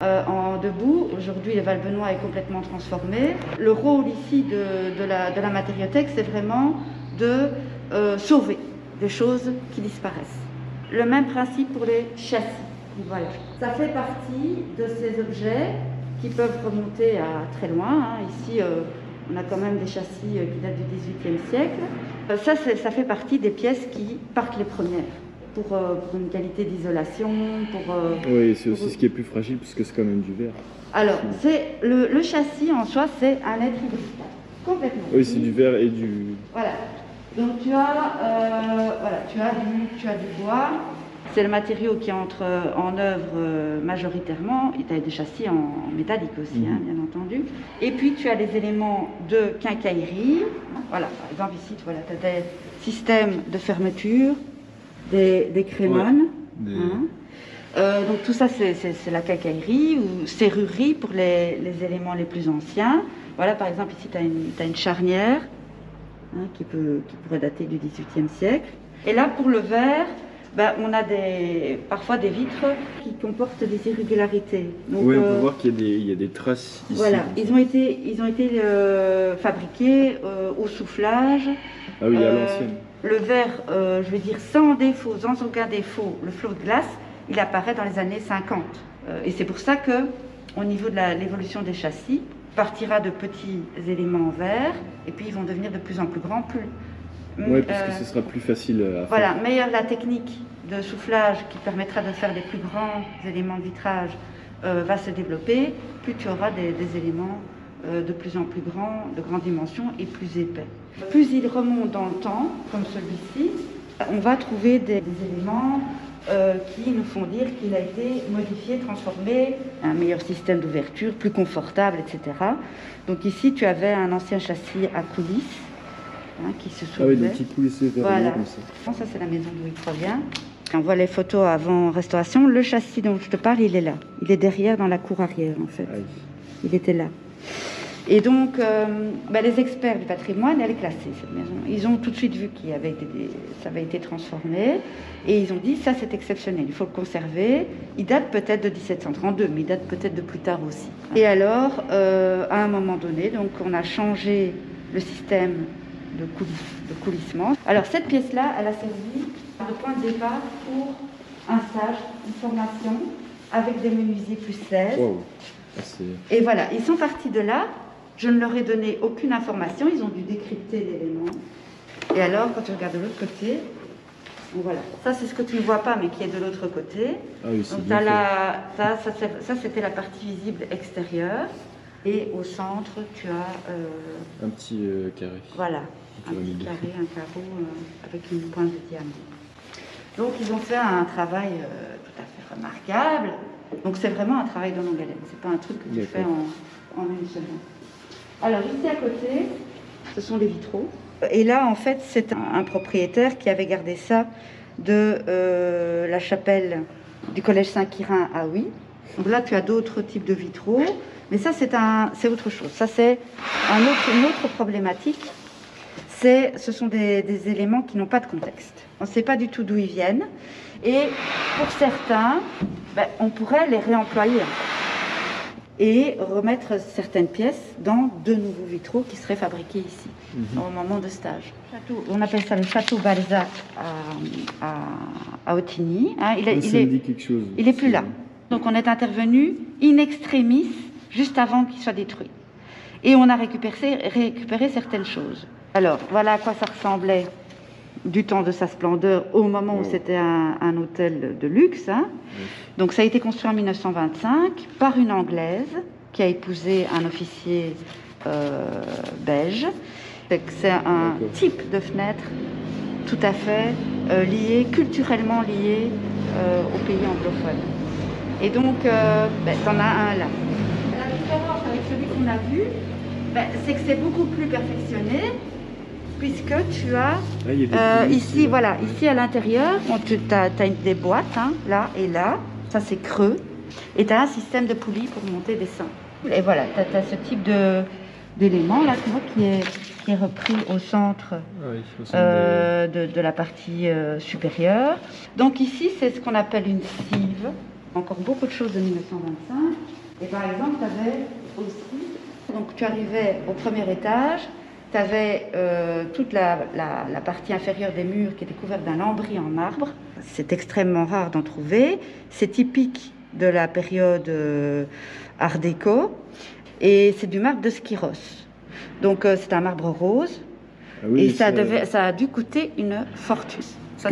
en debout. Aujourd'hui, le Val-Benoît est complètement transformé. Le rôle ici de la matériothèque, c'est vraiment de sauver des choses qui disparaissent. Le même principe pour les châssis. Voilà. Ça fait partie de ces objets qui peuvent remonter à très loin. Ici, on a quand même des châssis qui datent du XVIIIe siècle. Ça fait partie des pièces qui partent les premières, pour une qualité d'isolation, Oui, c'est aussi ce qui est plus fragile, puisque c'est quand même du verre. Alors, le châssis en soi, c'est un être hybride, complètement. Oui, c'est du verre et du... Voilà. Donc tu as du bois. C'est le matériau qui entre en œuvre majoritairement. Et tu as des châssis en métallique aussi, bien entendu. Et puis tu as les éléments de quincaillerie. Voilà, par exemple ici, tu as des systèmes de fermeture des crémones. Des- Donc tout ça, c'est la quincaillerie ou serrurerie pour les éléments les plus anciens. Voilà, par exemple, ici, tu as une charnière qui pourrait dater du XVIIIe siècle. Et là, pour le verre, ben, on a parfois des vitres qui comportent des irrégularités. Donc, Oui, on peut voir qu'il y a des traces ici. voilà, ils ont été fabriqués au soufflage. Ah oui, à l'ancienne. Le verre, je veux dire, sans défaut, sans aucun défaut, le flot de glace, il apparaît dans les années 50. Et c'est pour ça que, au niveau de l'évolution des châssis, partira de petits éléments en verre, et puis ils vont devenir de plus en plus grands. Oui, parce que ce sera plus facile à faire. Voilà, meilleure la technique de soufflage qui permettra de faire des plus grands éléments de vitrage va se développer, plus tu auras des éléments de plus en plus grands, de grandes dimensions et plus épais. Plus il remonte dans le temps, comme celui-ci, on va trouver des éléments qui nous font dire qu'il a été modifié, transformé, un meilleur système d'ouverture, plus confortable, etc. Donc ici, tu avais un ancien châssis à coulisses qui se soulevait. Ah oui, des petites coulisses verrouillées comme ça. Ça, c'est la maison d'où il provient. On voit les photos avant restauration. Le châssis dont je te parle, il est là. Il est derrière dans la cour arrière, en fait. Aïe. Il était là. Et donc, les experts du patrimoine, elle est classée, cette maison. Ils ont tout de suite vu que ça avait été transformé. Et ils ont dit, ça c'est exceptionnel, il faut le conserver. Il date peut-être de 1732, mais il date peut-être de plus tard aussi. Et alors, à un moment donné, donc, on a changé le système de coulissement. Alors, cette pièce-là, elle a servi de point de départ pour un stage, une formation, avec des menuisiers plus 16. Wow. Et voilà, ils sont partis de là. Je ne leur ai donné aucune information, ils ont dû décrypter l'élément. Et alors, quand tu regardes de l'autre côté, voilà, ça c'est ce que tu ne vois pas, mais qui est de l'autre côté. Ah oui, c'est donc bien ça c'était la partie visible extérieure. Et au centre, tu as... un petit carré. Voilà, un petit carré, un carreau avec une pointe de diamant. Donc ils ont fait un travail tout à fait remarquable. Donc c'est vraiment un travail de longue haleine, c'est pas un truc que tu fais en une semaine. Alors ici à côté, ce sont les vitraux. Et là en fait c'est un propriétaire qui avait gardé ça de la chapelle du collège Saint-Quirin à Huy. Donc là tu as d'autres types de vitraux, mais ça c'est autre chose. Ça c'est une autre problématique. Ce sont des éléments qui n'ont pas de contexte. On ne sait pas du tout d'où ils viennent. Et pour certains, on pourrait les réemployer et remettre certaines pièces dans de nouveaux vitraux qui seraient fabriqués ici, au moment de stage. On appelle ça le château Balzac à Ottigny. Il est plus là. Donc on est intervenu in extremis, juste avant qu'il soit détruit. Et on a récupéré certaines choses. Alors, voilà à quoi ça ressemblait du temps de sa splendeur au moment où c'était un hôtel de luxe. Donc ça a été construit en 1925 par une Anglaise qui a épousé un officier belge. C'est un type de fenêtre tout à fait culturellement lié au pays anglophone. Et donc, t'en as un là. La différence avec celui qu'on a vu, c'est que c'est beaucoup plus perfectionné. Puisque tu as ici, voilà, ici à l'intérieur, tu as des boîtes, là et là, ça c'est creux, et tu as un système de poulies pour monter des seins. Et voilà, tu as ce type d'élément là, tu vois, qui est repris au centre de la partie supérieure. Donc ici, c'est ce qu'on appelle une cive, encore beaucoup de choses de 1925. Et par exemple, tu avais aussi, donc tu arrivais au premier étage, tu avais toute la partie inférieure des murs qui était couverte d'un lambris en marbre. C'est extrêmement rare d'en trouver. C'est typique de la période Art déco. Et c'est du marbre de Skyros. Donc c'est un marbre rose. Ah oui, et ça a dû coûter une fortune.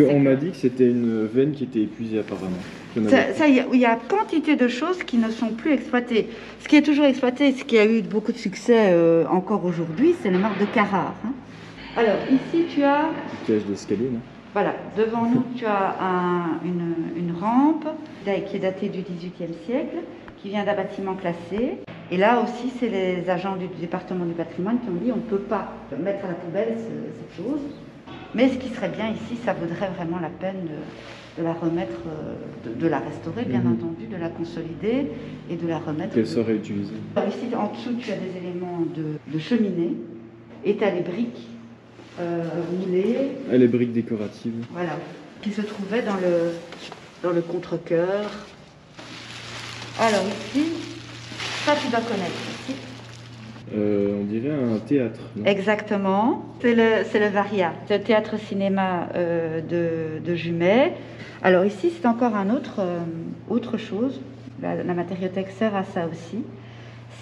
On m'a dit que c'était une veine qui était épuisée apparemment. Il y a quantité de choses qui ne sont plus exploitées. Ce qui est toujours exploité, ce qui a eu beaucoup de succès encore aujourd'hui, c'est le marbre de Carrare. Alors ici tu as... Une cage d'escalier, non? Voilà, devant nous tu as une rampe qui est datée du XVIIIe siècle, qui vient d'un bâtiment classé. Et là aussi, c'est les agents du département du patrimoine qui ont dit on ne peut pas mettre à la poubelle cette chose. Mais ce qui serait bien ici, ça vaudrait vraiment la peine de la remettre, de la restaurer, bien entendu, de la consolider et de la remettre. Qu'elle soit réutilisée. Alors ici, en dessous, tu as des éléments de cheminée et tu as les briques moulées. Ah, les briques décoratives. Voilà, qui se trouvaient dans le contre-cœur. Alors ici, ça tu dois connaître ici. On dirait un théâtre. Non? Exactement, c'est le Varia, le théâtre-cinéma de Jumet. Alors ici, c'est encore autre chose. La matériothèque sert à ça aussi.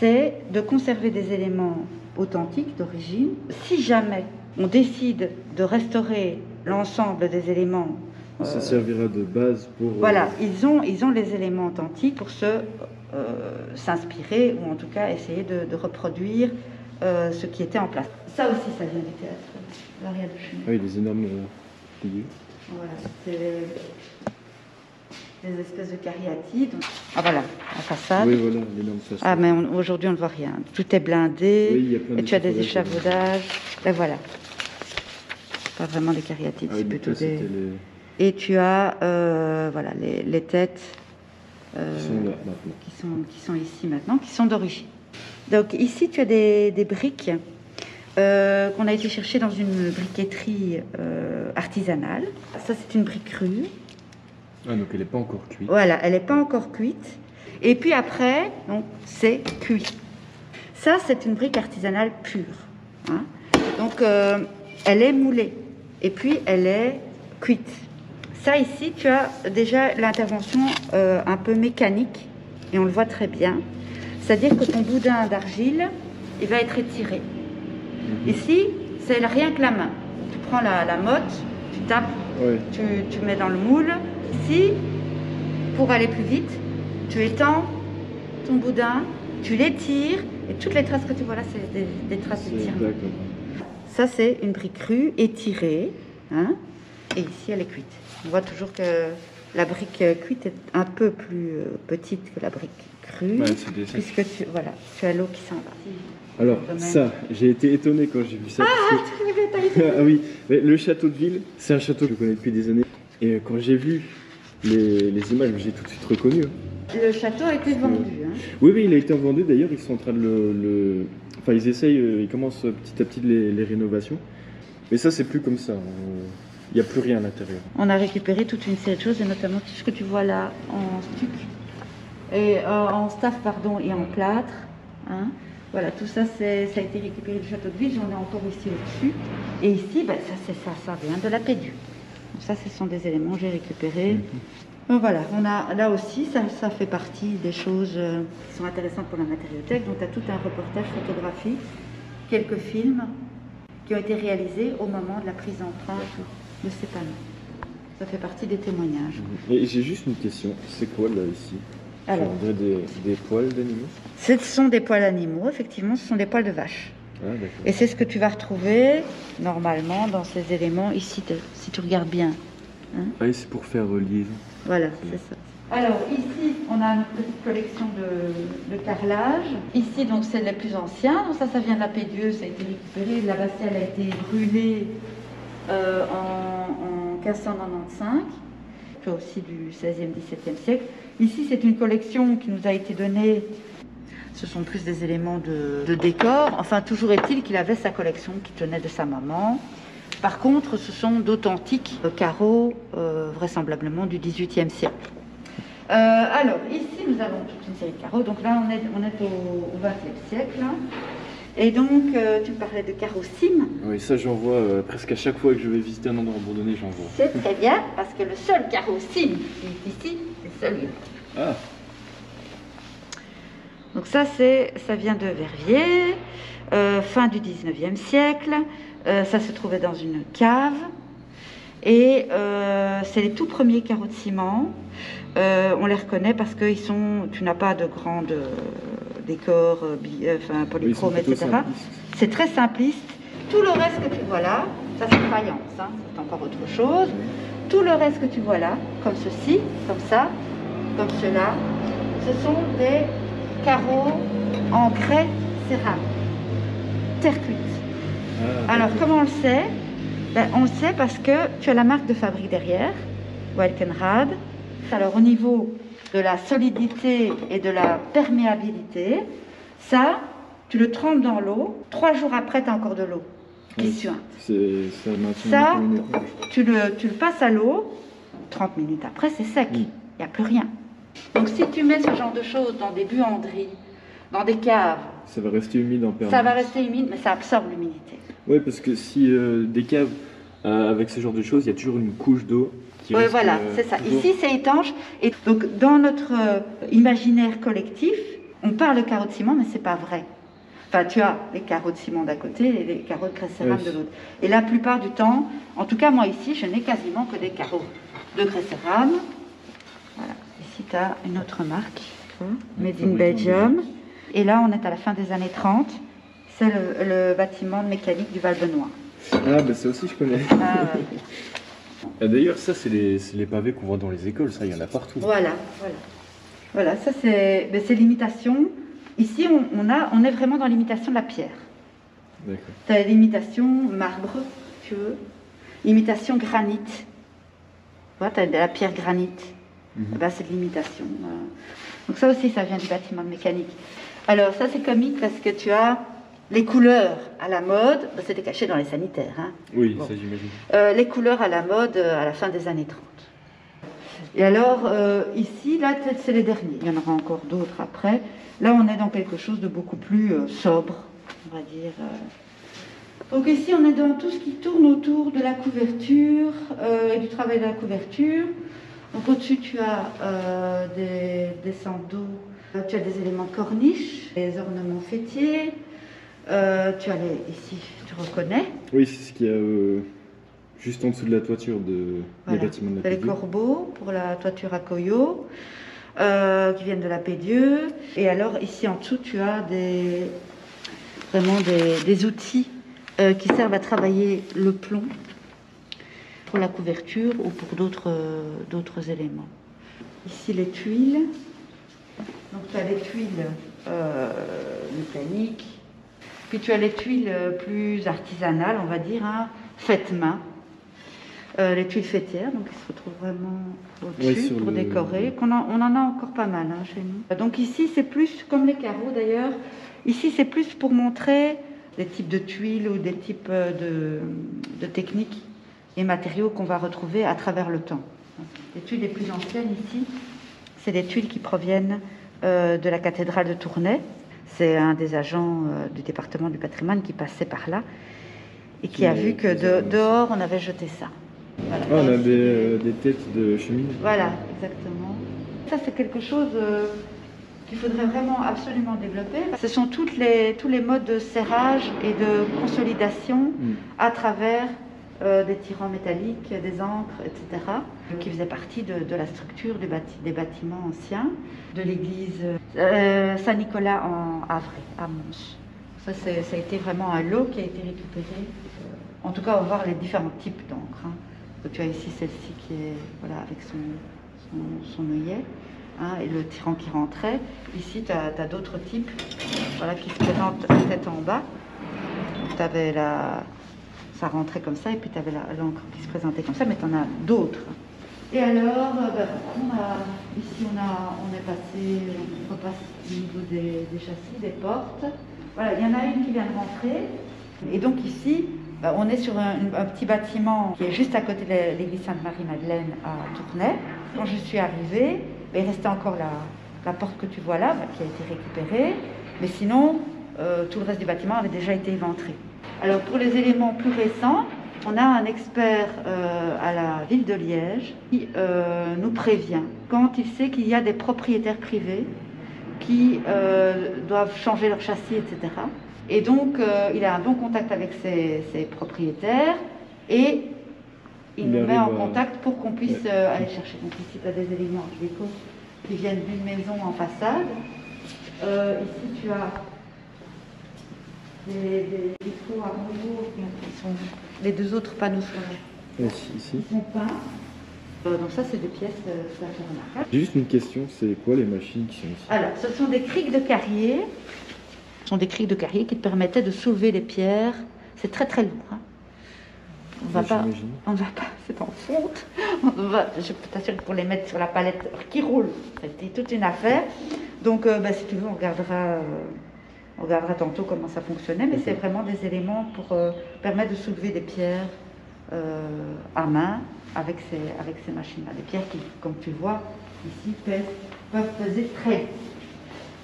C'est de conserver des éléments authentiques d'origine. Si jamais on décide de restaurer l'ensemble des éléments, ça servira de base pour... Voilà, ils ont les éléments authentiques pour s'inspirer ou en tout cas essayer de reproduire ce qui était en place. Ça aussi, ça vient du théâtre, Varia de Jumet. Ah oui, des énormes figures. Voilà, c'est des espèces de cariatides. Ah voilà, la façade. Oui, voilà, l'énorme façade. Ah mais aujourd'hui on ne voit rien. Tout est blindé. Oui, il y a plein et tu as des échafaudages. Et voilà. Pas vraiment des cariatides, c'est plutôt des... Et tu as voilà, les têtes qui sont ici maintenant, qui sont d'origine. Donc ici tu as des briques qu'on a été chercher dans une briqueterie artisanale. Ça c'est une brique crue. Ah donc elle n'est pas encore cuite. Voilà, elle n'est pas encore cuite. Et puis après, donc c'est cuit. Ça c'est une brique artisanale pure. Hein. Donc elle est moulée et puis elle est cuite. Ça ici, tu as déjà l'intervention un peu mécanique et on le voit très bien. C'est-à-dire que ton boudin d'argile, il va être étiré. Ici, c'est rien que la main. Tu prends la motte, tu tapes, tu mets dans le moule. Ici, pour aller plus vite, tu étends ton boudin, tu l'étires et toutes les traces que tu vois là, c'est des traces d'étirement. Ça, c'est une brique crue étirée. Hein, et ici, elle est cuite. On voit toujours que la brique cuite est un peu plus petite que la brique crue, puisque tu as l'eau qui s'emplit. Alors ça, j'ai été étonné quand j'ai vu ça. Ah oui, mais le château de ville, c'est un château que je connais depuis des années. Et quand j'ai vu les images, j'ai tout de suite reconnu. Le château a été vendu. Hein. Oui, il a été vendu. D'ailleurs, ils sont en train de Enfin, ils essayent, ils commencent petit à petit les rénovations. Mais ça, c'est plus comme ça. Il n'y a plus rien à l'intérieur. On a récupéré toute une série de choses, et notamment tout ce que tu vois là en stuc, et en staff, pardon, et en plâtre. Hein. Voilà, tout ça, ça a été récupéré du château de ville. J'en ai encore ici au-dessus. Et ici, ben, ça vient de la Pédu. Ça, ce sont des éléments que j'ai récupérés. Donc voilà, on a là aussi, ça fait partie des choses qui sont intéressantes pour la matériothèque. Donc, tu as tout un reportage photographique, quelques films qui ont été réalisés au moment de la prise d'empreinte de ces panneaux. Ça fait partie des témoignages. Et j'ai juste une question, c'est quoi là ici? Alors, on dirait des poils d'animaux? Ce sont des poils d'animaux, effectivement, ce sont des poils de vache. Ah, et c'est ce que tu vas retrouver normalement dans ces éléments ici, si tu regardes bien. Hein. Ah, et c'est pour faire liaison. Voilà, c'est ça. Alors ici, on a une petite collection de carrelage. Ici, donc, c'est les plus anciens. Donc ça vient de la Pédieu, ça a été récupéré. La Bastiale a été brûlée en 1595, puis aussi du 16e, 17e siècle. Ici, c'est une collection qui nous a été donnée. Ce sont plus des éléments de décor. Enfin, toujours est-il qu'il avait sa collection qui tenait de sa maman. Par contre, ce sont d'authentiques carreaux, vraisemblablement du 18e siècle. Alors, ici, nous avons toute une série de carreaux. Donc là, on est au 20e siècle. Hein. Et donc, tu parlais de carreaux Sim. Oui, ça, j'en vois presque à chaque fois que je vais visiter un endroit abandonné, j'en vois. C'est très bien, parce que le seul carreau Sim qui est ici, c'est celui-là. Ah. Donc ça vient de Verviers, fin du 19e siècle. Ça se trouvait dans une cave. Et c'est les tout premiers carreaux de ciment. On les reconnaît parce que tu n'as pas de grandes décors, polychrome, etc. C'est très simpliste. Tout le reste que tu vois là, ça c'est faïence, hein, c'est encore autre chose. Tout le reste que tu vois là, comme ceci, comme ça, comme cela, ce sont des carreaux en craie céramique, terre cuite. Alors, comment on le sait? Ben, on le sait parce que tu as la marque de fabrique derrière, Welkenrad. Alors au niveau de la solidité et de la perméabilité, ça, tu le trempes dans l'eau, 3 jours après, tu as encore de l'eau qui suinte. Ça, tu le passes à l'eau, 30 minutes après, c'est sec, il n'y a plus rien. Donc si tu mets ce genre de choses dans des buanderies, dans des caves, ça va rester humide en permanence. Ça va rester humide, mais ça absorbe l'humidité. Oui, parce que si des caves avec ce genre de choses, il y a toujours une couche d'eau qui Oui, reste, voilà, c'est ça. toujours. Ici, c'est étanche. Et donc, dans notre imaginaire collectif, on parle de carreaux de ciment, mais c'est pas vrai. Enfin, tu as les carreaux de ciment d'un côté et les carreaux de grès-cérame de l'autre. Et la plupart du temps, en tout cas moi ici, je n'ai quasiment que des carreaux de grès-cérame. Voilà. Ici, tu as une autre marque, Made in Belgium. Et là, on est à la fin des années 30. C'est le bâtiment de mécanique du Val-Benoît. Ah, bah ça aussi, je connais. Ah, ouais. D'ailleurs, ça, c'est les pavés qu'on voit dans les écoles. Ça, il y en a partout. Voilà. Voilà, ça, c'est l'imitation. Ici, on est vraiment dans l'imitation de la pierre. D'accord. Tu as l'imitation marbre, si tu veux. Imitation granit. Tu vois, tu as de la pierre granit. Ben, c'est de l'imitation. Voilà. Donc ça aussi, ça vient du bâtiment de mécanique. Alors ça, c'est comique parce que tu as les couleurs à la mode. Ben, c'était caché dans les sanitaires. Hein. Oui, bon. Ça j'imagine. Les couleurs à la mode à la fin des années 30. Et alors, ici, là, c'est les derniers. Il y en aura encore d'autres après. Là, on est dans quelque chose de beaucoup plus sobre, on va dire. Donc ici, on est dans tout ce qui tourne autour de la couverture et du travail de la couverture. Donc au-dessus, tu as des centres d'eau, tu as des éléments de corniche, des ornements fêtiers. Tu as ici, tu reconnais. Oui, c'est ce qu'il y a juste en dessous de la toiture des bâtiments de la Pédieu. Les corbeaux pour la toiture à Coyot. Qui viennent de la Pédieu. Et alors ici en dessous tu as vraiment des outils qui servent à travailler le plomb pour la couverture ou pour d'autres éléments. Ici les tuiles. Donc tu as les tuiles mécaniques, puis tu as les tuiles plus artisanales, on va dire, hein, faites main. Les tuiles fêtières, donc ils se retrouvent vraiment au-dessus pour décorer. On en a encore pas mal hein, chez nous. Donc ici, c'est plus, comme les carreaux d'ailleurs, ici c'est plus pour montrer des types de tuiles ou des types de techniques et matériaux qu'on va retrouver à travers le temps. Les tuiles les plus anciennes ici, c'est des tuiles qui proviennent de la cathédrale de Tournai. C'est un des agents du département du patrimoine qui passait par là et qui a vu que dehors on avait jeté ça. Voilà. Ah, on a des têtes de cheminée. Voilà, exactement. Ça, c'est quelque chose qu'il faudrait vraiment absolument développer. Ce sont tous les modes de serrage et de consolidation à travers des tirants métalliques, des ancres, etc., qui faisaient partie de la structure des bâtiments anciens, de l'église Saint-Nicolas en Havre, à Mons. Ça a été vraiment un lot qui a été récupéré. En tout cas, on va voir les différents types d'encre. Hein. Tu as ici celle-ci qui est avec son œillet hein, et le tirant qui rentrait. Ici, tu as d'autres types qui se présentent tête en bas. Tu avais ça rentrait comme ça et puis tu avais l'encre qui se présentait comme ça, mais tu en as d'autres. Et alors, ici, on est passé, on repasse au niveau des châssis, des portes. Voilà, il y en a une qui vient de rentrer. Et donc ici, on est sur un petit bâtiment qui est juste à côté de l'église Sainte-Marie-Madeleine à Tournai. Quand je suis arrivée, il restait encore la porte que tu vois là, qui a été récupérée. Mais sinon, tout le reste du bâtiment avait déjà été éventré. Alors pour les éléments plus récents, on a un expert à la ville de Liège qui nous prévient quand il sait qu'il y a des propriétaires privés qui doivent changer leur châssis, etc. Et donc, il a un bon contact avec ses propriétaires et il nous met en contact pour qu'on puisse aller chercher. Donc ici, tu as des éléments déco qui viennent d'une maison en façade. Ici, tu as des vitraux à nouveau qui sont... Les deux autres panneaux solaires ici. Sont peints. Donc ça, c'est des pièces tout à fait remarquables. J'ai juste une question, c'est quoi les machines qui sont ici? Alors, ce sont des criques de carrier. Ce sont des criques de carrier qui te permettaient de soulever les pierres. C'est très très lourd. Hein. On va pas, j'imagine. on va pas, c'est en fonte. Je peux t'assurer que pour les mettre sur la palette qui roule, c'était toute une affaire. Donc, si tu veux, on regardera tantôt comment ça fonctionnait, mais c'est vraiment des éléments pour permettre de soulever des pierres à main avec ces machines-là. Des pierres qui, comme tu vois, ici, peuvent peser très vite.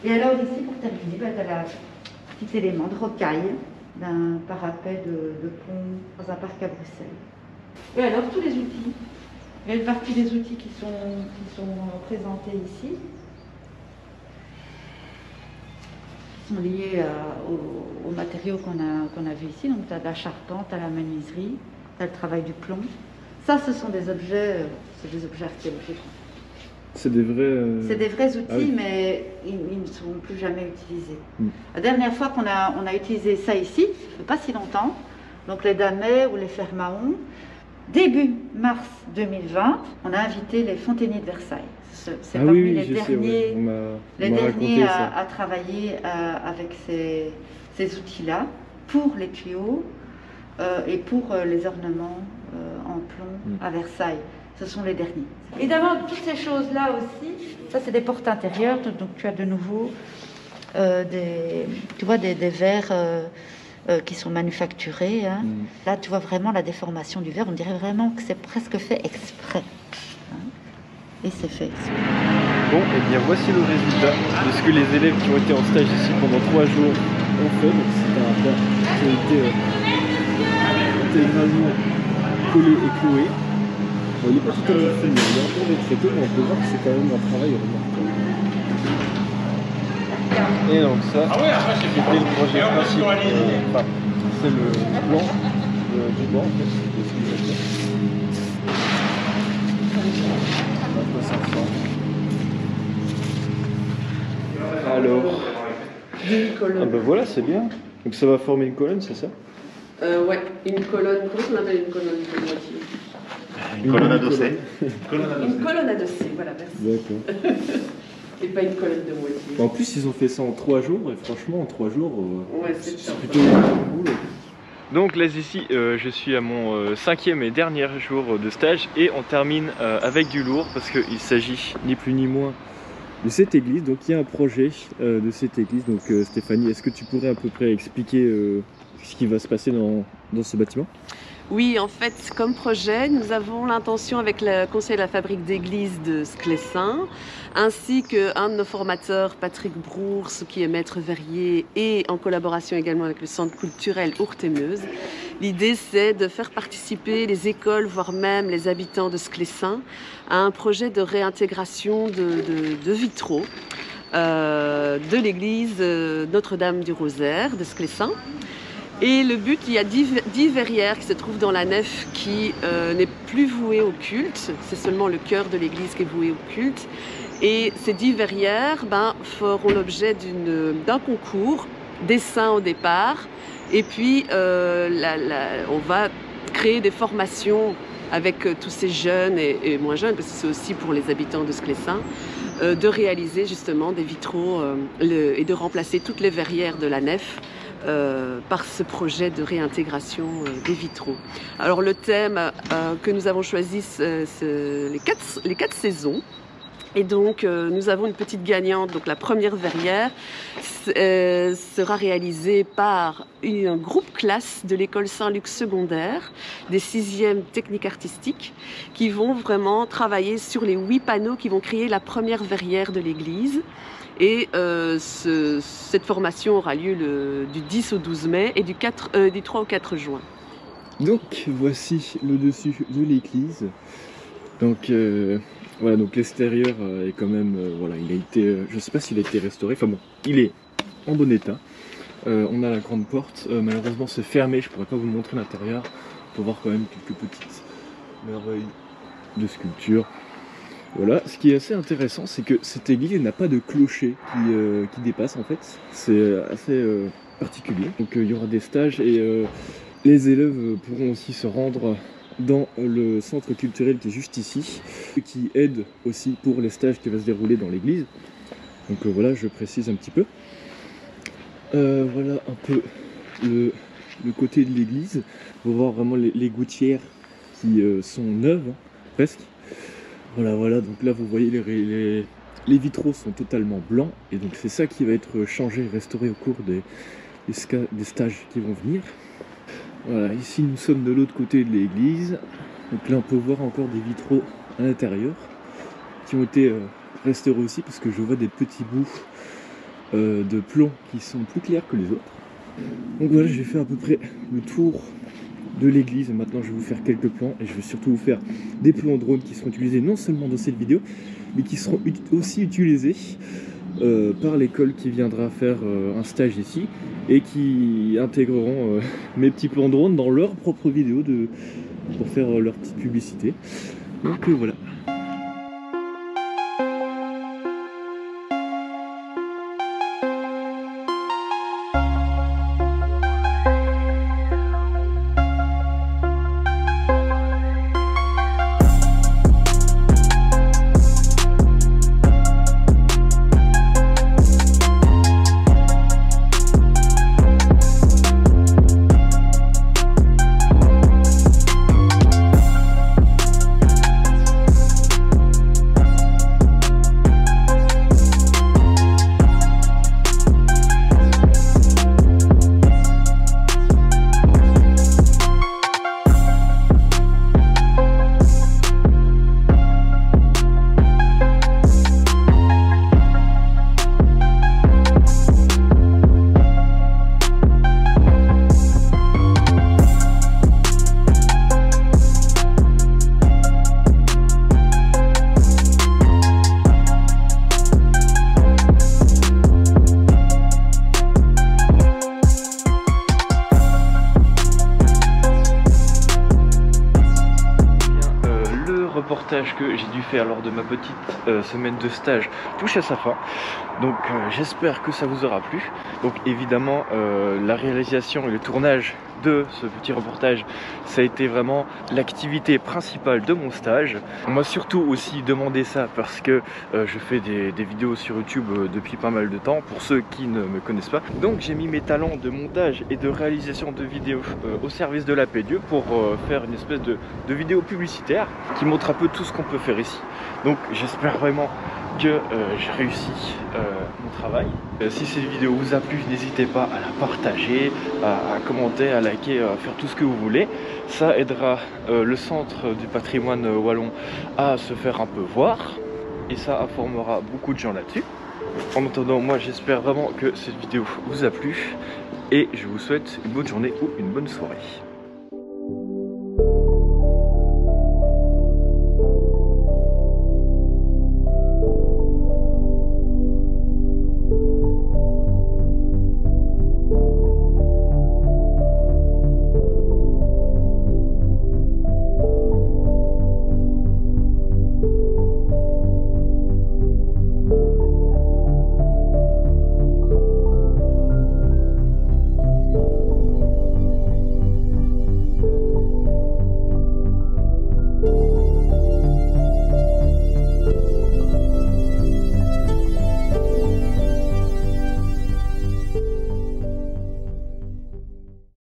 Et alors ici, pour terminer, tu as un petit élément de rocaille d'un parapet de pont dans un parc à Bruxelles. Et alors, tous les outils. Il y a une partie des outils qui sont présentés ici, qui sont liés aux matériaux qu'on a vus ici. Donc, tu as de la charpente, tu as la menuiserie, tu as le travail du plomb. Ça, ce sont des objets, archéologiques. C'est des vrais... C'est des vrais outils, Ah oui. mais ils ne seront plus jamais utilisés. La dernière fois qu'on a utilisé ça ici, ça fait pas si longtemps, donc les damets ou les fer-mahon, début mars 2020, on a invité les fontainiers de Versailles. C'est parmi les derniers, à travailler avec ces outils-là pour les tuyaux et pour les ornements en plomb à Versailles. Ce sont les derniers. Évidemment, toutes ces choses-là aussi, ça c'est des portes intérieures, donc tu as de nouveau des verres qui sont manufacturés. Hein. Là, tu vois vraiment la déformation du verre, on dirait vraiment que c'est presque fait exprès. Hein. Et c'est fait exprès. Bon, et bien voici le résultat de ce que les élèves qui ont été en stage ici pendant 3 jours ont fait. Donc c'est un verre qui a été intégralement collé et cloué. Bon, il n'est pas tout à fait fini, il est encore des traité, mais on peut voir que c'est quand même un travail remarquable. Et donc ça, c'était le projet principal, c'est le plan du banc en fait, de ce qu'il va faire. À quoi ça ressemble. Alors, D'une colonne. ah ben voilà, c'est bien. Donc ça va former une colonne, c'est ça? Ouais, une colonne. Comment on appelle une colonne de moitié? Une colonne adossée. Une colonne adossée, voilà, merci. D'accord. Et pas une colonne de moitié. En plus, ils ont fait ça en 3 jours, et franchement, en 3 jours, Ouais, c'est plutôt un boulot. Donc là, ici, je suis à mon 5e et dernier jour de stage, et on termine avec du lourd, parce qu'il s'agit ni plus ni moins de cette église. Donc il y a un projet de cette église. Donc Stéphanie, est-ce que tu pourrais à peu près expliquer ce qui va se passer dans ce bâtiment? Oui, en fait, comme projet, nous avons l'intention avec le conseil de la fabrique d'église de Sclessin, ainsi qu'un de nos formateurs, Patrick Brours, qui est maître verrier, et en collaboration également avec le centre culturel Ourthe-et-Meuse. L'idée, c'est de faire participer les écoles, voire même les habitants de Sclessin, à un projet de réintégration de vitraux de l'église Notre-Dame du Rosaire de Sclessin. Et le but, il y a 10 verrières qui se trouvent dans la nef qui n'est plus vouée au culte. C'est seulement le chœur de l'église qui est voué au culte. Et ces 10 verrières feront l'objet d'un concours, dessin au départ. Et puis, on va créer des formations avec tous ces jeunes et moins jeunes, parce que c'est aussi pour les habitants de Sclessin, de réaliser justement des vitraux et de remplacer toutes les verrières de la nef par ce projet de réintégration des vitraux. Alors le thème que nous avons choisi, c'est les 4 saisons. Et donc nous avons une petite gagnante. Donc la première verrière sera réalisée par un groupe classe de l'école Saint-Luc secondaire, des 6e techniques artistiques, qui vont vraiment travailler sur les 8 panneaux qui vont créer la première verrière de l'église. Et cette formation aura lieu du 10 au 12 mai et du 3 au 4 juin. Donc voici le dessus de l'église. Donc voilà, donc l'extérieur est quand même, voilà, il a été, je sais pas s'il a été restauré, enfin bon, il est en bon état. On a la grande porte, malheureusement c'est fermé, je pourrais pas vous montrer l'intérieur. On peut voir quand même quelques petites merveilles de sculpture. Voilà, ce qui est assez intéressant, c'est que cette église n'a pas de clocher qui dépasse en fait. C'est assez particulier. Donc il y aura des stages et les élèves pourront aussi se rendre dans le centre culturel qui est juste ici, qui aide aussi pour les stages qui vont se dérouler dans l'église. Donc voilà, je précise un petit peu. Voilà un peu le le côté de l'église. On va voir vraiment les gouttières qui sont neuves, hein, presque. Voilà, donc là vous voyez les vitraux sont totalement blancs et donc c'est ça qui va être changé, restauré au cours des stages qui vont venir. Voilà, ici nous sommes de l'autre côté de l'église. Donc là on peut voir encore des vitraux à l'intérieur qui ont été restaurés aussi parce que je vois des petits bouts de plomb qui sont plus clairs que les autres. Donc voilà, j'ai fait à peu près le tour de l'église. Maintenant je vais vous faire quelques plans et je vais surtout vous faire des plans drones qui seront utilisés non seulement dans cette vidéo mais qui seront aussi utilisés par l'école qui viendra faire un stage ici et qui intégreront mes petits plans drones dans leur propre vidéo pour faire leur petite publicité. Donc voilà. Reportage que j'ai dû faire lors de ma petite semaine de stage touche à sa fin, donc j'espère que ça vous aura plu. Donc évidemment la réalisation et le tournage de ce petit reportage, ça a été vraiment l'activité principale de mon stage. On m'a surtout aussi demandé ça parce que je fais des vidéos sur YouTube depuis pas mal de temps, pour ceux qui ne me connaissent pas. Donc j'ai mis mes talents de montage et de réalisation de vidéos au service de la Paix-Dieu pour faire une espèce de vidéo publicitaire qui montre un peu tout ce qu'on peut faire ici. Donc j'espère vraiment que j'ai réussi mon travail. Si cette vidéo vous a plu, n'hésitez pas à la partager, à commenter, à liker, à faire tout ce que vous voulez. Ça aidera le centre du patrimoine wallon à se faire un peu voir et ça informera beaucoup de gens là-dessus. En attendant, moi j'espère vraiment que cette vidéo vous a plu et je vous souhaite une bonne journée ou une bonne soirée.